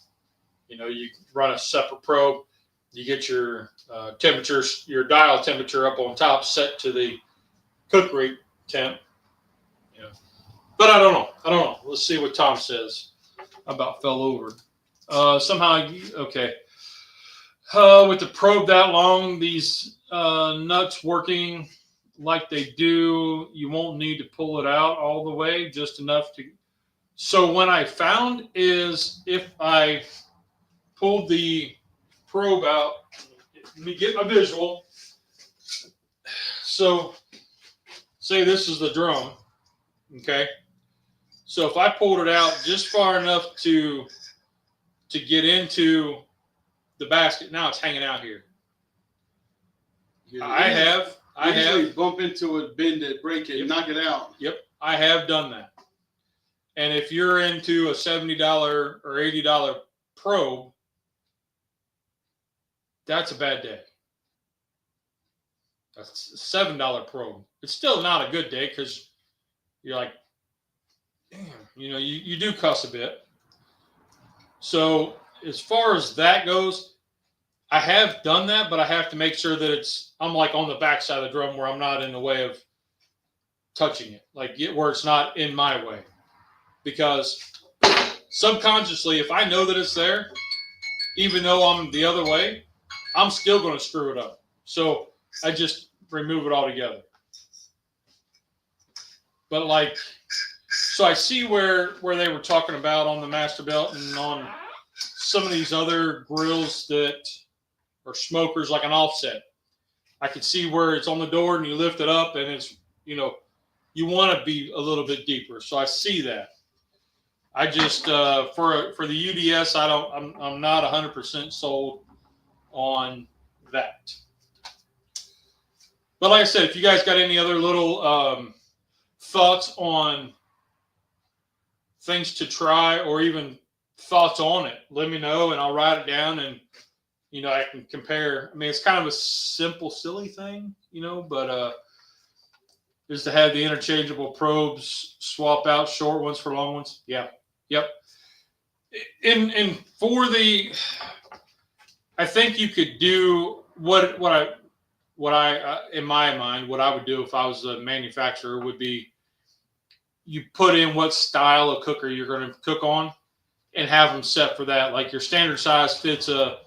You run a separate probe, you get your temperatures, your dial temperature up on top set to the cook rate temp. But I don't know. Let's see what Tom says about fell over. Somehow, okay. With the probe that long, these nuts working like they do, you won't need to pull it out all the way, just enough to. So what I found is if I pulled the probe out, let me get my visual. So say this is the drum, okay? So if I pulled it out just far enough to get into the basket, now it's hanging out here. I have bump into it, bend it, break it, knock it out. Yep, I have done that. And if you're into a $70 or $80 probe, that's a bad day. That's a $7 probe. It's still not a good day because you're like, damn, you do cuss a bit. So as far as that goes, I have done that, but I have to make sure that I'm like on the backside of the drum where I'm not in the way of touching it, like where it's not in my way. Because subconsciously, if I know that it's there, even though I'm the other way, I'm still going to screw it up. So I just remove it altogether. But so I see where they were talking about on the Masterbuilt and on some of these other grills that are smokers, like an offset. I can see where it's on the door and you lift it up and it's, you want to be a little bit deeper. So I see that. I just for the UDS, I'm not 100% sold on that. But like I said, if you guys got any other little thoughts on things to try or even thoughts on it, let me know and I'll write it down and I can compare. I mean, it's kind of a simple, silly thing, but is to have the interchangeable probes, swap out short ones for long ones. Yeah. Yep. And for I think you could do what I in my mind, what I would do if I was a manufacturer would be you put in what style of cooker you're going to cook on and have them set for that. Like your standard size fits a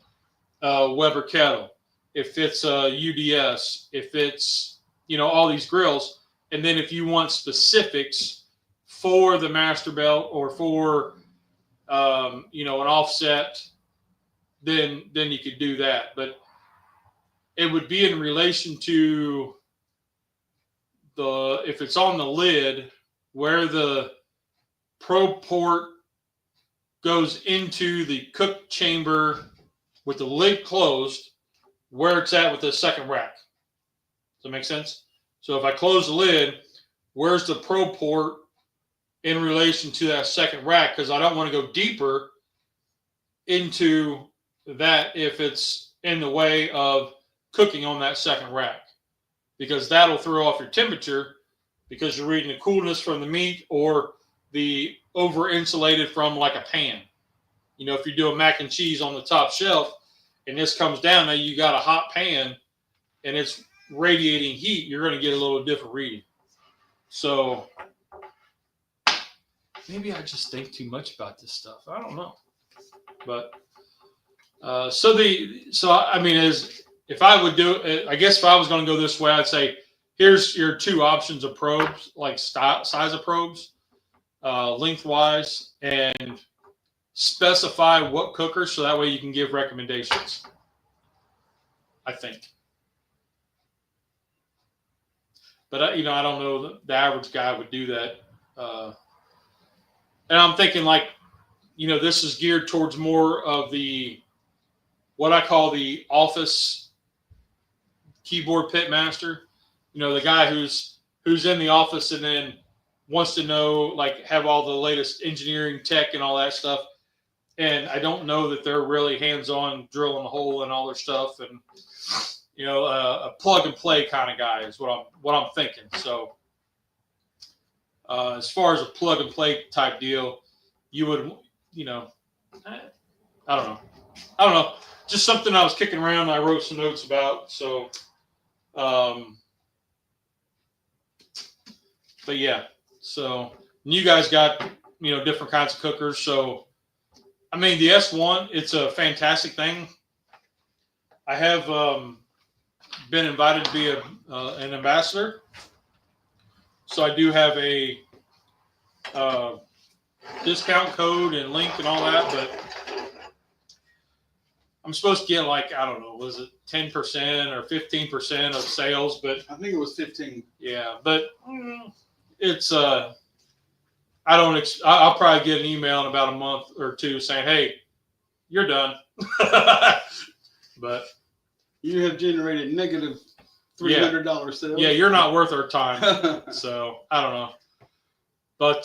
Weber kettle. It fits a UDS. It fits, all these grills. And then if you want specifics for the Masterbuilt or for, an offset, then you could do that. But it would be in relation to if it's on the lid, where the probe port goes into the cook chamber with the lid closed, where it's at with the second rack. Does that make sense? So if I close the lid, where's the probe port in relation to that second rack? Because I don't want to go deeper into that if it's in the way of cooking on that second rack, because that'll throw off your temperature because you're reading the coolness from the meat or the over insulated from like a pan. If you do a mac and cheese on the top shelf and this comes down, now you got a hot pan and it's radiating heat, you're going to get a little different reading. So maybe I just think too much about this stuff. I don't know. But if I would do it, I guess if I was going to go this way, I'd say, here's your two options of probes, like size of probes, lengthwise, and specify what cooker, so that way you can give recommendations, I think. But, I don't know the average guy would do that. And I'm thinking this is geared towards more of what I call the office keyboard pit master. The guy who's in the office and then wants to know, have all the latest engineering tech and all that stuff. And I don't know that they're really hands-on drilling a hole and all their stuff. And, a plug and play kind of guy is what I'm thinking. So as far as a plug and play type deal, you would, I don't know. Just something I was kicking around and I wrote some notes about. So, but yeah, so you guys got, different kinds of cookers. So, I mean, the S1, it's a fantastic thing. I have been invited to be an ambassador. So I do have a discount code and link and all that, but I'm supposed to get I don't know, was it 10% or 15% of sales? But I think it was 15. Yeah, but it's I'll probably get an email in about a month or two saying, hey, you're done. But you have generated negative $300 sales. Yeah, you're not worth our time. So I don't know. But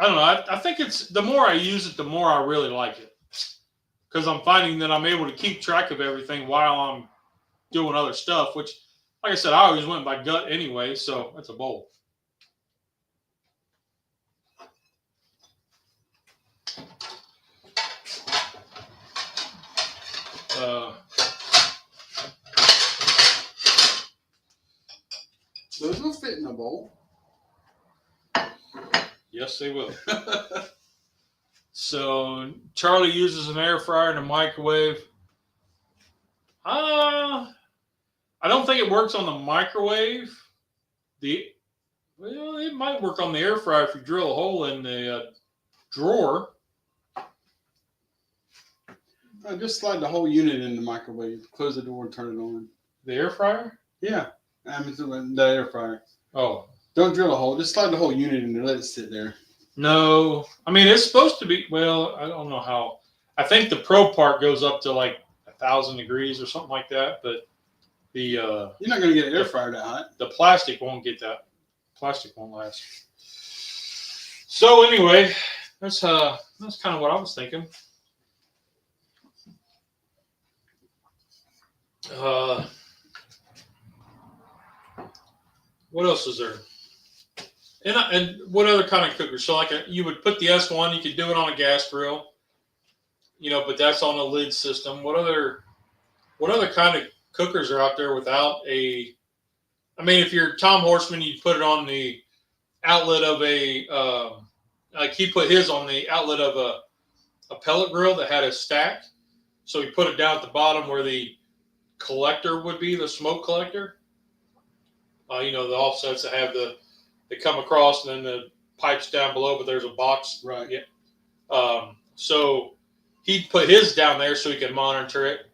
I don't know. I think it's the more I use it, the more I really like it. Because I'm finding that I'm able to keep track of everything while I'm doing other stuff, which, like I said, I always went by gut anyway, so that's a bowl. Those will fit in a bowl. Yes, they will. So Charlie uses an air fryer and a microwave. I don't think it works on the microwave. Well, it might work on the air fryer if you drill a hole in the drawer. Just slide the whole unit in the microwave. Close the door and turn it on. The air fryer? Yeah, I mean the air fryer. Oh. Don't drill a hole. Just slide the whole unit in and let it sit there. No. I mean, it's supposed to be, well, I don't know how. I think the pro part goes up to like 1,000 degrees or something like that, but you're not going to get an air fryer that hot. The plastic won't get that. Plastic won't last. So anyway, that's kind of what I was thinking. What else is there? And what other kind of cooker? So like you would put the S1, you could do it on a gas grill, but that's on a lid system. What other kind of cookers are out there without a? I mean, if you're Tom Horseman, you'd put it on the outlet of like he put his on the outlet of a pellet grill that had a stack. So he put it down at the bottom where the collector would be, the smoke collector. The offsets that they come across, and then the pipes down below, but there's a box. Right. Yeah. So he'd put his down there so he could monitor it.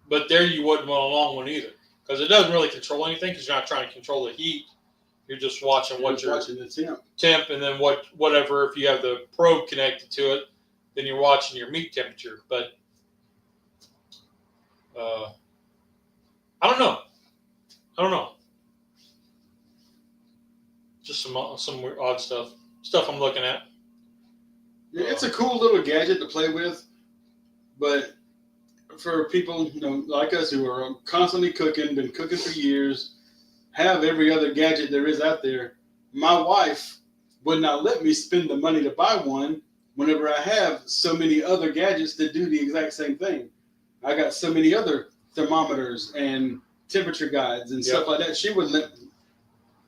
But there you wouldn't want a long one either, because it doesn't really control anything, because you're not trying to control the heat. You're just watching watching the temp, and then whatever. If you have the probe connected to it, then you're watching your meat temperature. But I don't know. Just some weird, odd stuff I'm looking at. Yeah, it's a cool little gadget to play with, but for people like us who are constantly cooking, been cooking for years, have every other gadget there is out there, my wife would not let me spend the money to buy one whenever I have so many other gadgets that do the exact same thing. I got so many other thermometers and temperature guides and stuff like that. She wouldn't let.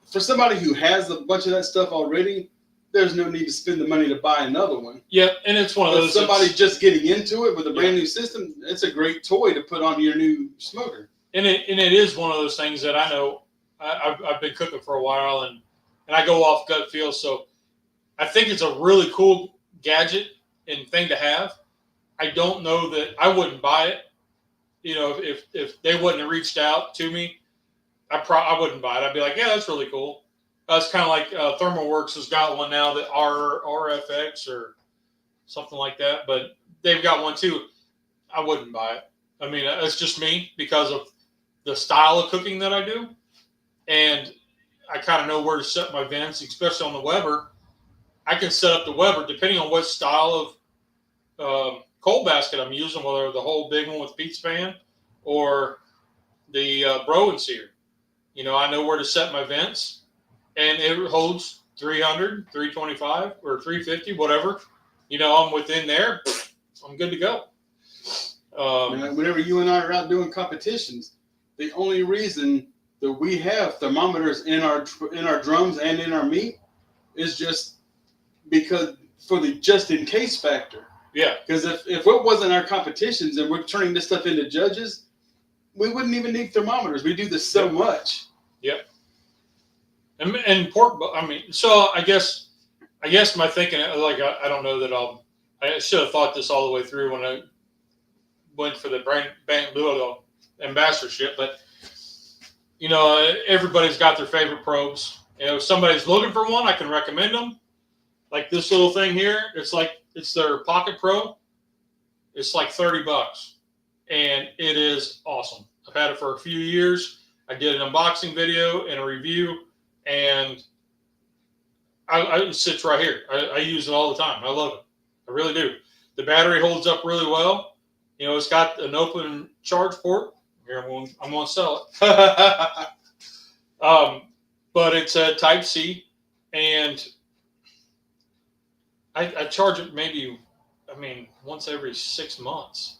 For somebody who has a bunch of that stuff already, there's no need to spend the money to buy another one. Yeah, and it's one of those. Somebody just getting into it with a brand new system, it's a great toy to put on your new smoker. And it is one of those things that I know. I've been cooking for a while, and I go off gut feel. So I think it's a really cool gadget and thing to have. I don't know that I wouldn't buy it. If they wouldn't have reached out to me, I wouldn't buy it. I'd be like, yeah, that's really cool. It's kind of like ThermalWorks has got one now, that RFX or something like that. But they've got one too. I wouldn't buy it. I mean, it's just me because of the style of cooking that I do. And I kind of know where to set my vents, especially on the Weber. I can set up the Weber depending on what style of cold basket I'm using, whether the whole big one with pizza pan or the Broen sear. I know where to set my vents, and it holds 300, 325, or 350, whatever. I'm within there. I'm good to go. Whenever you and I are out doing competitions, the only reason that we have thermometers in our drums and in our meat is just because for the just in case factor. Yeah. Because if it wasn't our competitions and we're turning this stuff into judges, we wouldn't even need thermometers. We do this so much. Yep. And pork. I mean, so I guess my thinking, like I don't know that I should have thought this all the way through when I went for the brand ambassadorship, but everybody's got their favorite probes. If somebody's looking for one, I can recommend them. Like this little thing here, it's their Pocket Pro. It's like $30, and it is awesome. I've had it for a few years. I did an unboxing video and a review, and It sits right here. I use it all the time. I love it. I really do. The battery holds up really well. It's got an open charge port. Here, I'm going to sell it. But it's a Type C, and I charge it once every 6 months.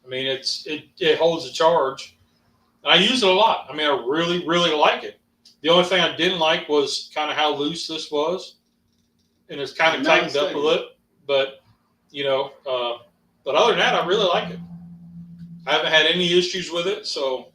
It holds a charge. And I use it a lot. I really, really like it. The only thing I didn't like was kind of how loose this was, and it's kind of tightened up a little. But but other than that, I really like it. I haven't had any issues with it. So,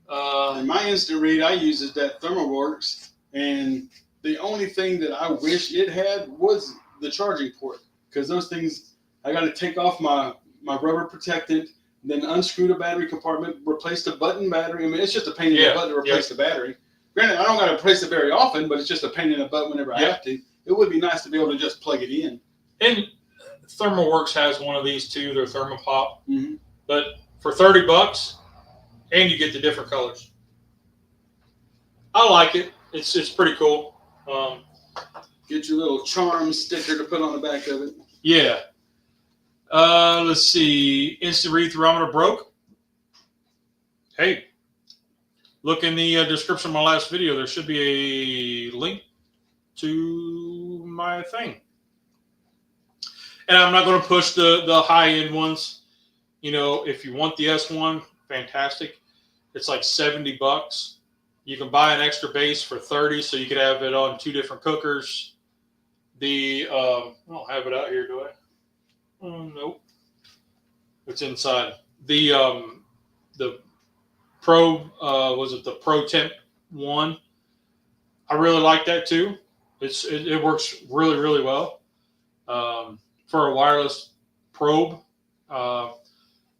and my instant read I use is that ThermoWorks, and the only thing that I wish it had was the charging port, because those things I got to take off my rubber protectant, then unscrew the battery compartment, replace the button battery. It's just a pain in the butt to replace the battery. Granted, I don't got to replace it very often, but it's just a pain in the butt whenever I have to. It would be nice to be able to just plug it in. And ThermoWorks has one of these too. They're Thermopop, but for $30, and you get the different colors. I like it. It's pretty cool. Get your little charm sticker to put on the back of it. Yeah. Let's see. Instant read thermometer broke. Hey, look in the description of my last video. There should be a link to my thing. And I'm not going to push the high-end ones. If you want the S1, fantastic. It's like $70. You can buy an extra base for $30, so you could have it on 2 different cookers. I don't have it out here, do I? Nope. It's inside. The Pro, was it the Pro Temp 1? I really like that too. It works really, really well. For a wireless probe.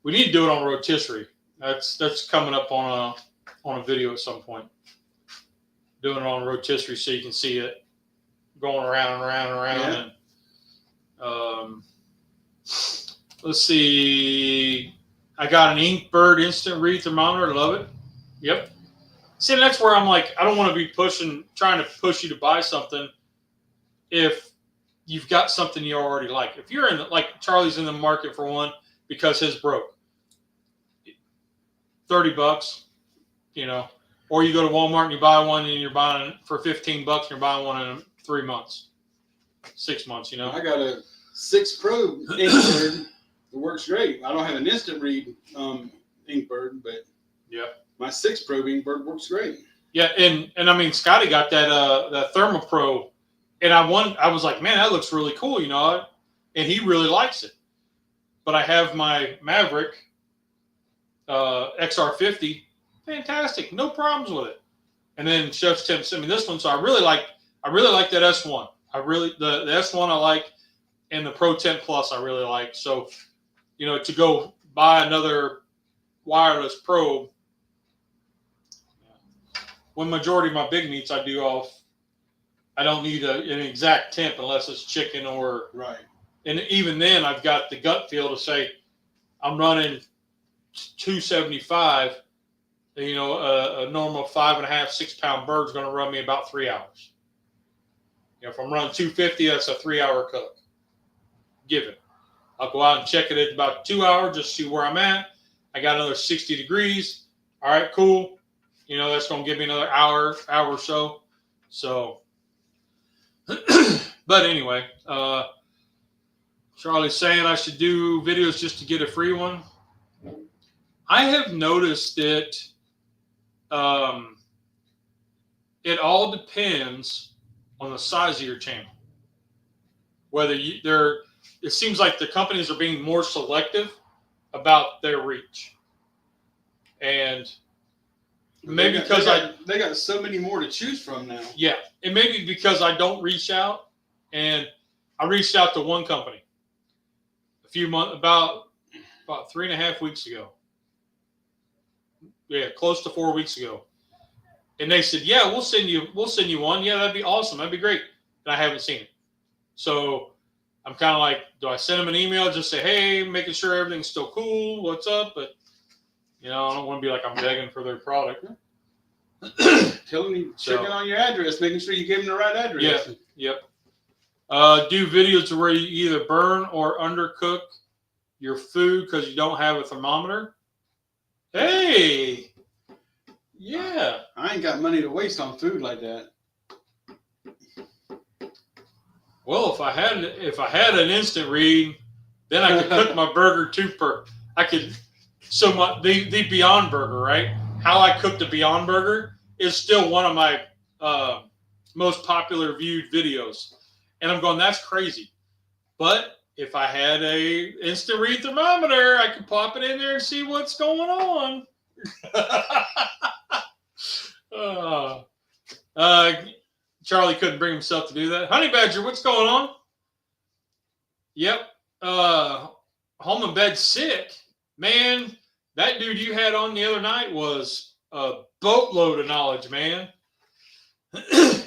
We need to do it on rotisserie. That's coming up on a video at some point. Doing it on rotisserie so you can see it going around and around and around. Yeah. And let's see. I got an Inkbird instant read thermometer. Love it. Yep. See, that's where I'm like, I don't want to be trying to push you to buy something if you've got something you already like. If you're like Charlie's in the market for one because his broke. $30, or you go to Walmart and you buy one and you're buying it for $15 and you're buying one in 3 months, 6 months, I got a 6 Pro Inkbird. It works great. I don't have an instant read Inkbird, but my 6 Pro Inkbird works great. Yeah, and Scotty got that ThermoPro, and I was like, man, that looks really cool, and he really likes it. But I have my Maverick XR50, fantastic, no problems with it. And then Chef's Tim sent me this one, so I really like that S1. The S1 I like, and the Pro 10 Plus I really like. So, to go buy another wireless probe, when majority of my big meats I don't need an exact temp unless it's chicken or right. And even then, I've got the gut feel to say I'm running 275. A normal 5.5, 6 pound bird is going to run me about 3 hours. If I'm running 250, that's a 3 hour cook. Given. I'll go out and check it at about 2 hours, just see where I'm at. I got another 60 degrees. All right, cool. That's going to give me another hour or so. So, but anyway, Charlie's saying I should do videos just to get a free one. I have noticed that it all depends on the size of your channel. It seems like the companies are being more selective about their reach. And maybe because they got so many more to choose from now. Yeah. And maybe because I don't reach out, and I reached out to one company about 3.5 weeks ago. Yeah, close to 4 weeks ago. And they said, yeah, we'll send you one. Yeah, that'd be awesome. That'd be great. And I haven't seen it. So I'm kind of like, do I send them an email? Just say, hey, making sure everything's still cool. What's up? But, I don't want to be like I'm begging for their product. Telling you, checking on your address, making sure you give them the right address. Yep. Do videos where you either burn or undercook your food because you don't have a thermometer. Hey, yeah. I ain't got money to waste on food like that. Well, if I had an instant read, then I could cook my burger too. The Beyond Burger, right? How I cook the Beyond Burger is still one of my most popular viewed videos, and I'm going, that's crazy. But if I had a instant read thermometer, I could pop it in there and see what's going on. Charlie couldn't bring himself to do that. Honey Badger, what's going on? Yep. Home in bed sick. Man, that dude you had on the other night was a boatload of knowledge, man.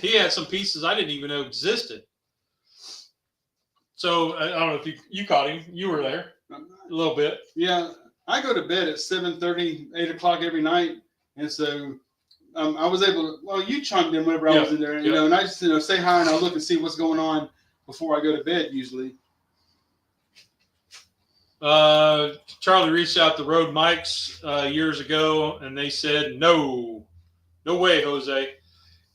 He had some pieces I didn't even know existed. So I don't know if you caught him. You were there a little bit. Yeah, I go to bed at 7:30, 8 o'clock every night, and so I was able to. Well, you chimed in whenever I was in there, and I just say hi and I'll look and see what's going on before I go to bed usually. Charlie reached out to Road Mikes years ago, and they said no way, Jose.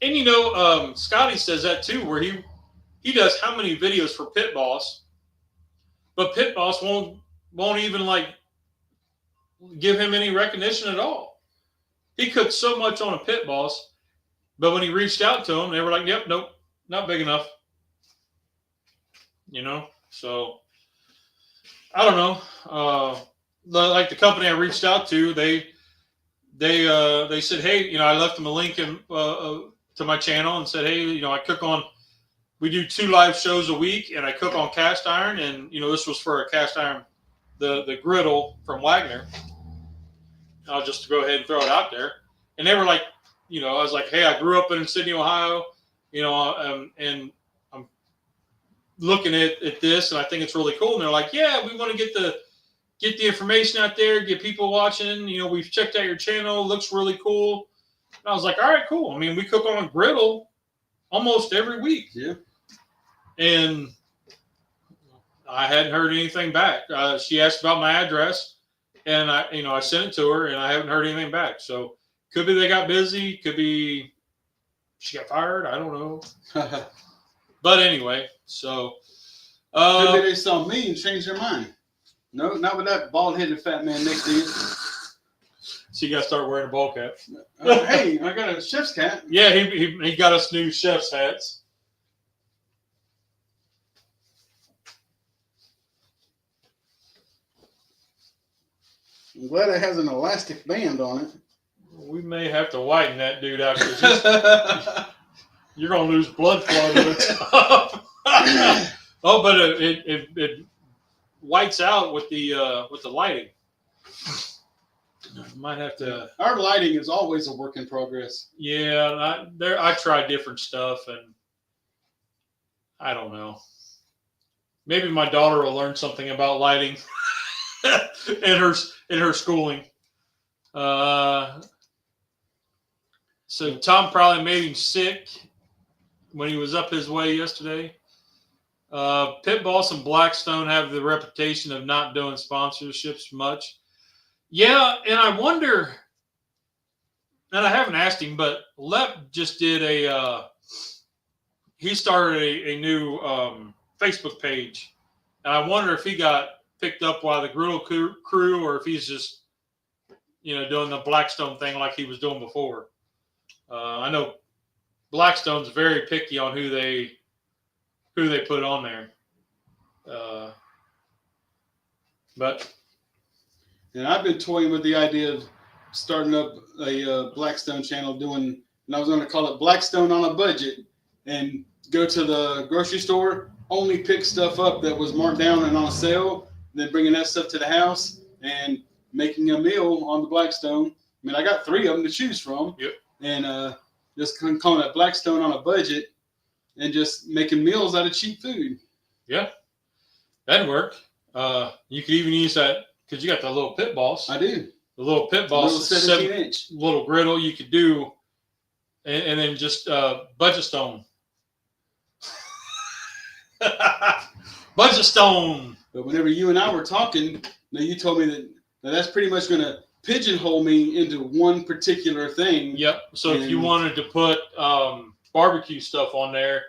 And Scotty says that too, where he does how many videos for Pit Boss, but Pit Boss won't even like give him any recognition at all. He cooked so much on a Pit Boss, but when he reached out to him, they were like, "Yep, nope, not big enough." So I don't know. Like the company I reached out to, they said, "Hey, I left them a link to my channel and said, hey, I cook on. We do 2 live shows a week, and I cook on cast iron, and this was for a cast iron, the griddle from Wagner. I'll just go ahead and throw it out there." And they were like, I was like, "Hey, I grew up in Sydney, Ohio, and I'm looking at this, and I think it's really cool." And they're like, "Yeah, we want to get the information out there, get people watching. We've checked out your channel, it looks really cool." And I was like, "All right, cool. I mean, we cook on a griddle almost every week." Yeah. And I hadn't heard anything back. She asked about my address, and I sent it to her, and I haven't heard anything back. So could be they got busy, could be she got fired. I don't know. But anyway, so maybe they saw me and changed their mind. No, not with that bald-headed fat man next to you. So you got to start wearing a ball cap. Hey, I got a chef's hat. Yeah, he got us new chef's hats. I'm glad it has an elastic band on it. We may have to whiten that dude out because you're going to lose blood flow to the top. Oh, but it whites out with the lighting. Might have to. Our lighting is always a work in progress. Yeah, I tried different stuff, and I don't know. Maybe my daughter will learn something about lighting in her schooling. So Tom probably made him sick when he was up his way yesterday. Pit Boss and Blackstone have the reputation of not doing sponsorships much. Yeah, and I wonder, and I haven't asked him, but Lep just did he started a new Facebook page, and I wonder if he got picked up by the Griddle crew or if he's just, doing the Blackstone thing like he was doing before. I know Blackstone's very picky on who they put on there. But. And I've been toying with the idea of starting up a Blackstone channel and I was going to call it Blackstone on a Budget, and go to the grocery store, only pick stuff up that was marked down and on sale, then bringing that stuff to the house and making a meal on the Blackstone. I mean, I got 3 of them to choose from. Yep. And just calling it Blackstone on a Budget and just making meals out of cheap food. Yeah, that'd work. You could even use that. Because you got the little Pit Boss. I do. The little Pit Boss, little 17-inch. Little griddle. You could do and then just Budget Stone. Budget Stone. But whenever you and I were talking, now you told me that's pretty much going to pigeonhole me into one particular thing. Yep. So if you wanted to put barbecue stuff on there,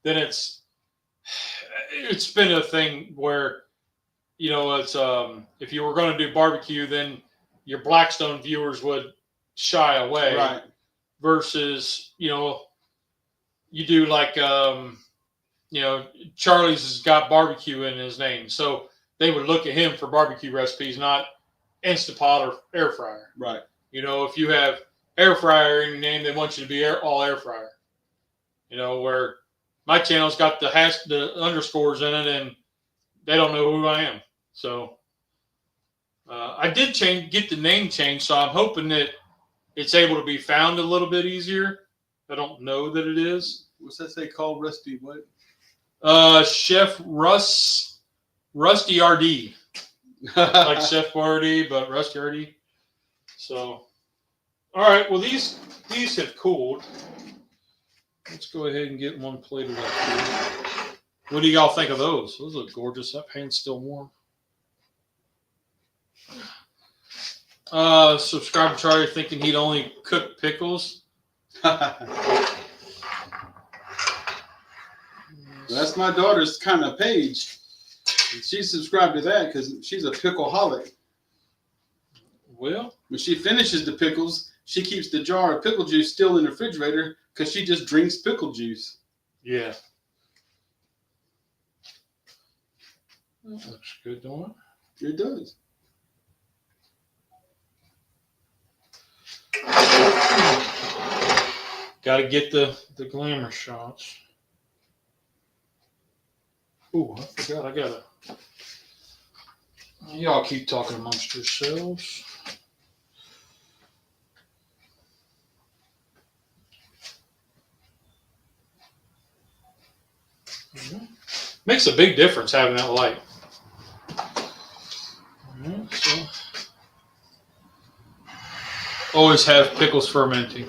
then it's been a thing where, it's if you were going to do barbecue, then your Blackstone viewers would shy away. Right. Versus, you do like Charlie's has got barbecue in his name, so they would look at him for barbecue recipes, not Instapot or air fryer. Right. If you have air fryer in your name, they want you to be all air fryer. Where my channel's got the underscores in it, and they don't know who I am. So I did get the name changed, so I'm hoping that it's able to be found a little bit easier. I don't know that it is. What's that say called? Rusty what? Chef Rusty RD. Like Chef RD, but Rusty RD. So, all right. Well, these have cooled. Let's go ahead and get one plated up here. What do y'all think of those? Those look gorgeous. That pan's still warm. Subscriber Charlie thinking he'd only cook pickles. That's my daughter's kind of page. She's subscribed to that because she's a pickle-holic. Well, when she finishes the pickles, she keeps the jar of pickle juice still in the refrigerator because she just drinks pickle juice. Yeah. That looks good, don't it? It does. Got to get the glamour shots. Ooh, I forgot. I gotta. Y'all keep talking amongst yourselves. Makes a big difference having that light. Alright, so always have pickles fermenting.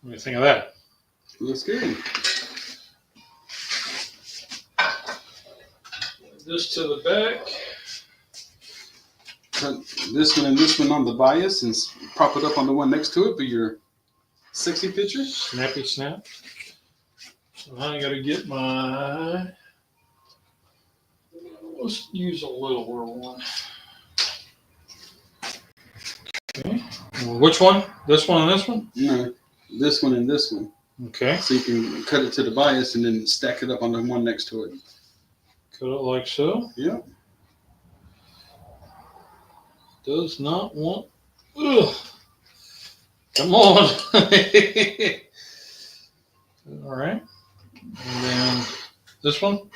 What do you think of that? Looks good. This to the back. Put this one and this one on the bias and prop it up on the one next to it for your sexy picture. Snappy snap. So now I got to get my. Let's use a littler one. Okay. Well, which one? This one and this one? No, this one and this one. Okay. So you can cut it to the bias and then stack it up on the one next to it. Cut it like so. Yep. Does not want. Ugh. Come on. All right. And then this one.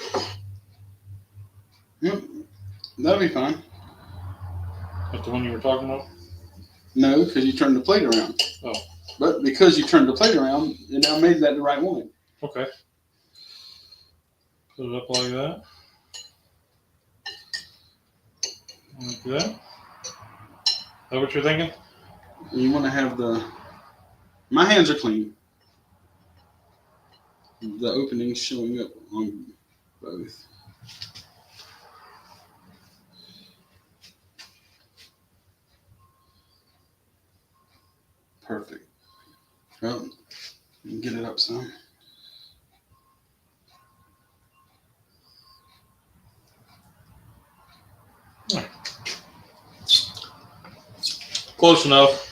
Yep. That'll be fine. That's the one you were talking about? No, because you turned the plate around. Oh. But because you turned the plate around, it now made that the right one. Okay. Put it up like that. Like that. Is that what you're thinking? You want to have the... My hands are clean. The opening's showing up on both. Perfect. Well, you can get it up some. Close enough.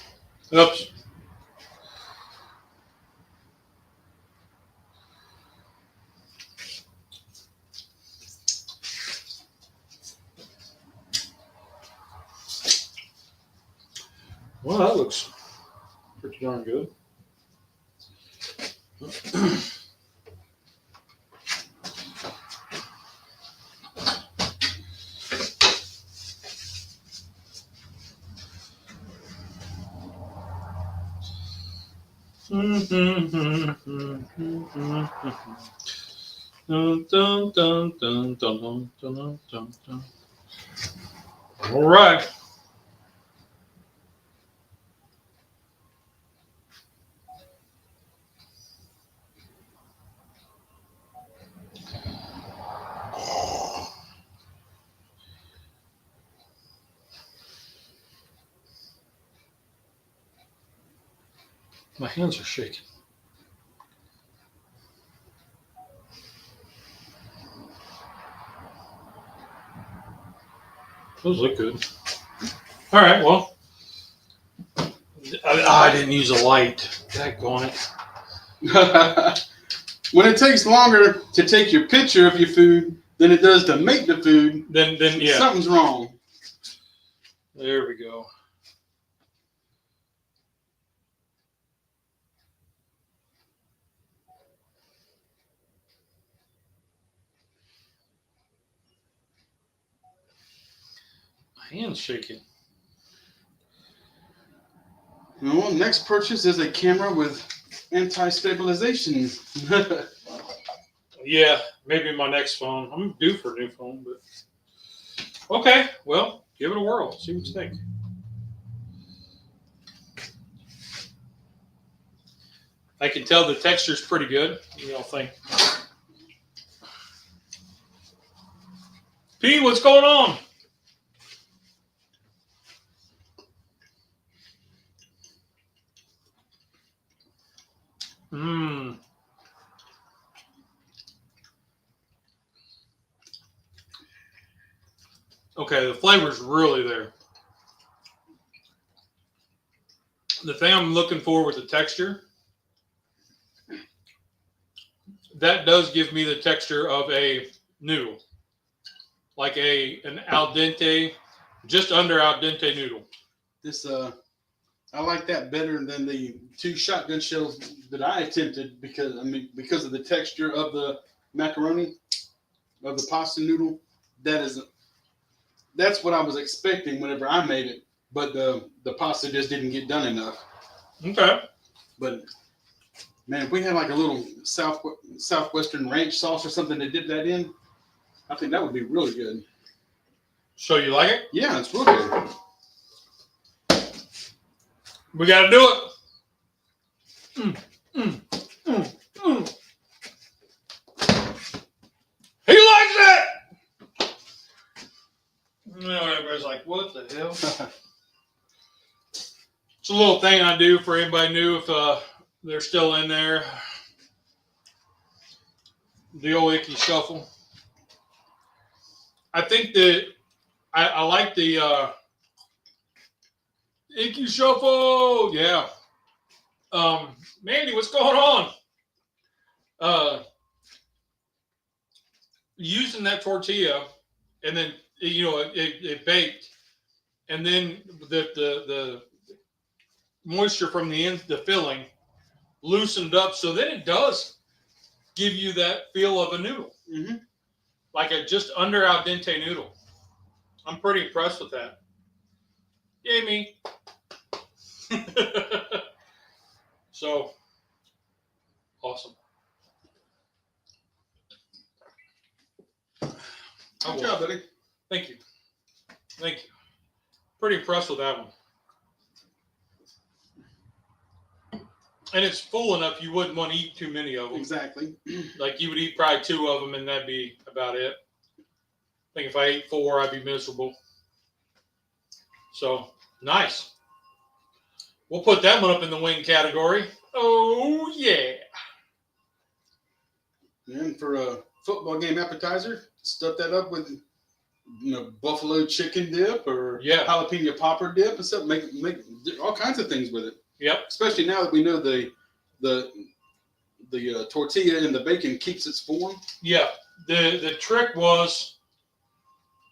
Oops. Well, that looks pretty darn good. All right. My hands are shaking. Those look good. All right, well, I didn't use a light. Daggone it. When it takes longer to take your picture of your food than it does to make the food, then yeah, something's wrong. There we go. My hand's shaking. Well, next purchase is a camera with anti-stabilization. Yeah, maybe my next phone. I'm due for a new phone, but okay. Well, give it a whirl. See what you think. I can tell the texture's pretty good. You don't think? P, what's going on? Okay, the flavor's really there. The thing I'm looking for with the texture, that does give me the texture of a noodle. Like an al dente, just under al dente noodle. This I like that better than the 2 shotgun shells that I attempted because of the texture of the macaroni, of the pasta noodle. That's what I was expecting whenever I made it, but the pasta just didn't get done enough. Okay. But man, if we had like a little southwestern ranch sauce or something that did that in, I think that would be really good. So you like it? Yeah, it's real good. We got to do it. He likes it. Everybody's like, what the hell? It's a little thing I do for anybody new if they're still in there. The old icky shuffle. I think that I like the icky shuffle. Yeah. Mandy, what's going on? Using that tortilla, and then it baked, and then the moisture from the end, the filling, loosened up, so then it does give you that feel of a noodle, like a just under al dente noodle. I'm pretty impressed with that. Yay me! So awesome. Good job, buddy. Thank you. Pretty impressed with that one. And it's full enough you wouldn't want to eat too many of them. Exactly. Like you would eat probably 2 of them and that'd be about it. I think if I ate 4, I'd be miserable. So, nice. We'll put that one up in the wing category. Oh, yeah. And for a football game appetizer, stuff that up with buffalo chicken dip or jalapeno popper dip and stuff. Make all kinds of things with it. Yep. Especially now that we know the tortilla and the bacon keeps its form. Yeah. The trick was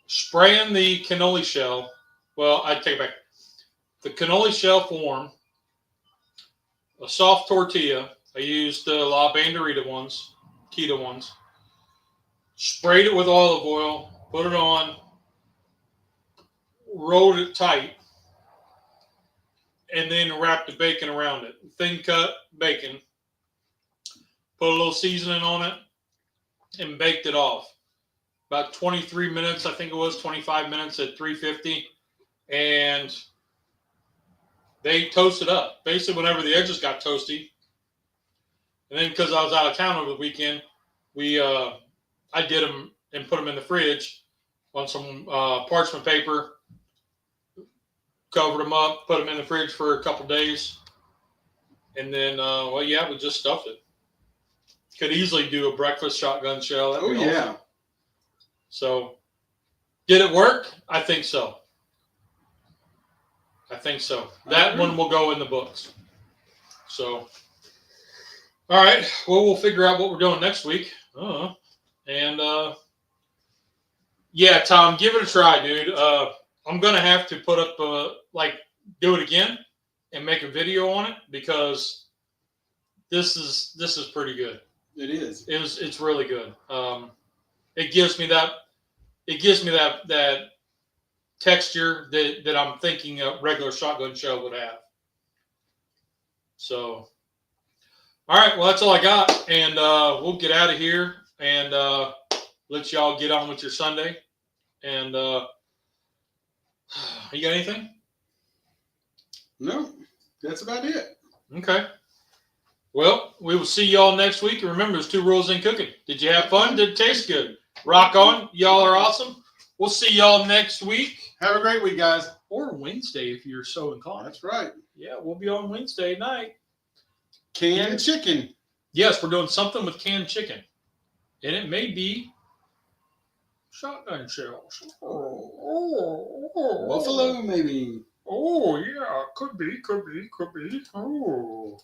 spraying the cannoli shell. Well, I take it back. The cannoli shell form, a soft tortilla. I used the La Banderita ones, keto ones. Sprayed it with olive oil, put it on, rolled it tight, and then wrapped the bacon around it. Thin cut bacon, put a little seasoning on it, and baked it off. About 23 minutes, I think it was, 25 minutes at 350. And they toasted up. Basically, whenever the edges got toasty. And then because I was out of town over the weekend, I did them and put them in the fridge on some parchment paper, covered them up, put them in the fridge for a couple days. And then, we just stuffed it. Could easily do a breakfast shotgun shell. Oh, yeah. Awesome. So, did it work? I think so. That one will go in the books. So, all right. Well, we'll figure out what we're doing next week. And, Tom, give it a try, dude. I'm going to have to put up, do it again and make a video on it because this is pretty good. It is. It's really good. It gives me that texture that I'm thinking a regular shotgun shell would have. So, all right. Well, that's all I got, and we'll get out of here and let y'all get on with your Sunday. And you got anything? No, that's about it. Okay. Well, we will see y'all next week. And remember, there's 2 rules in cooking. Did you have fun? Did it taste good? Rock on. Y'all are awesome. We'll see y'all next week. Have a great week, guys. Or Wednesday, if you're so inclined. That's right. Yeah, we'll be on Wednesday night. Canned chicken. Yes, we're doing something with canned chicken. And it may be shotgun shells. Buffalo, maybe. Oh, yeah. Could be. Oh.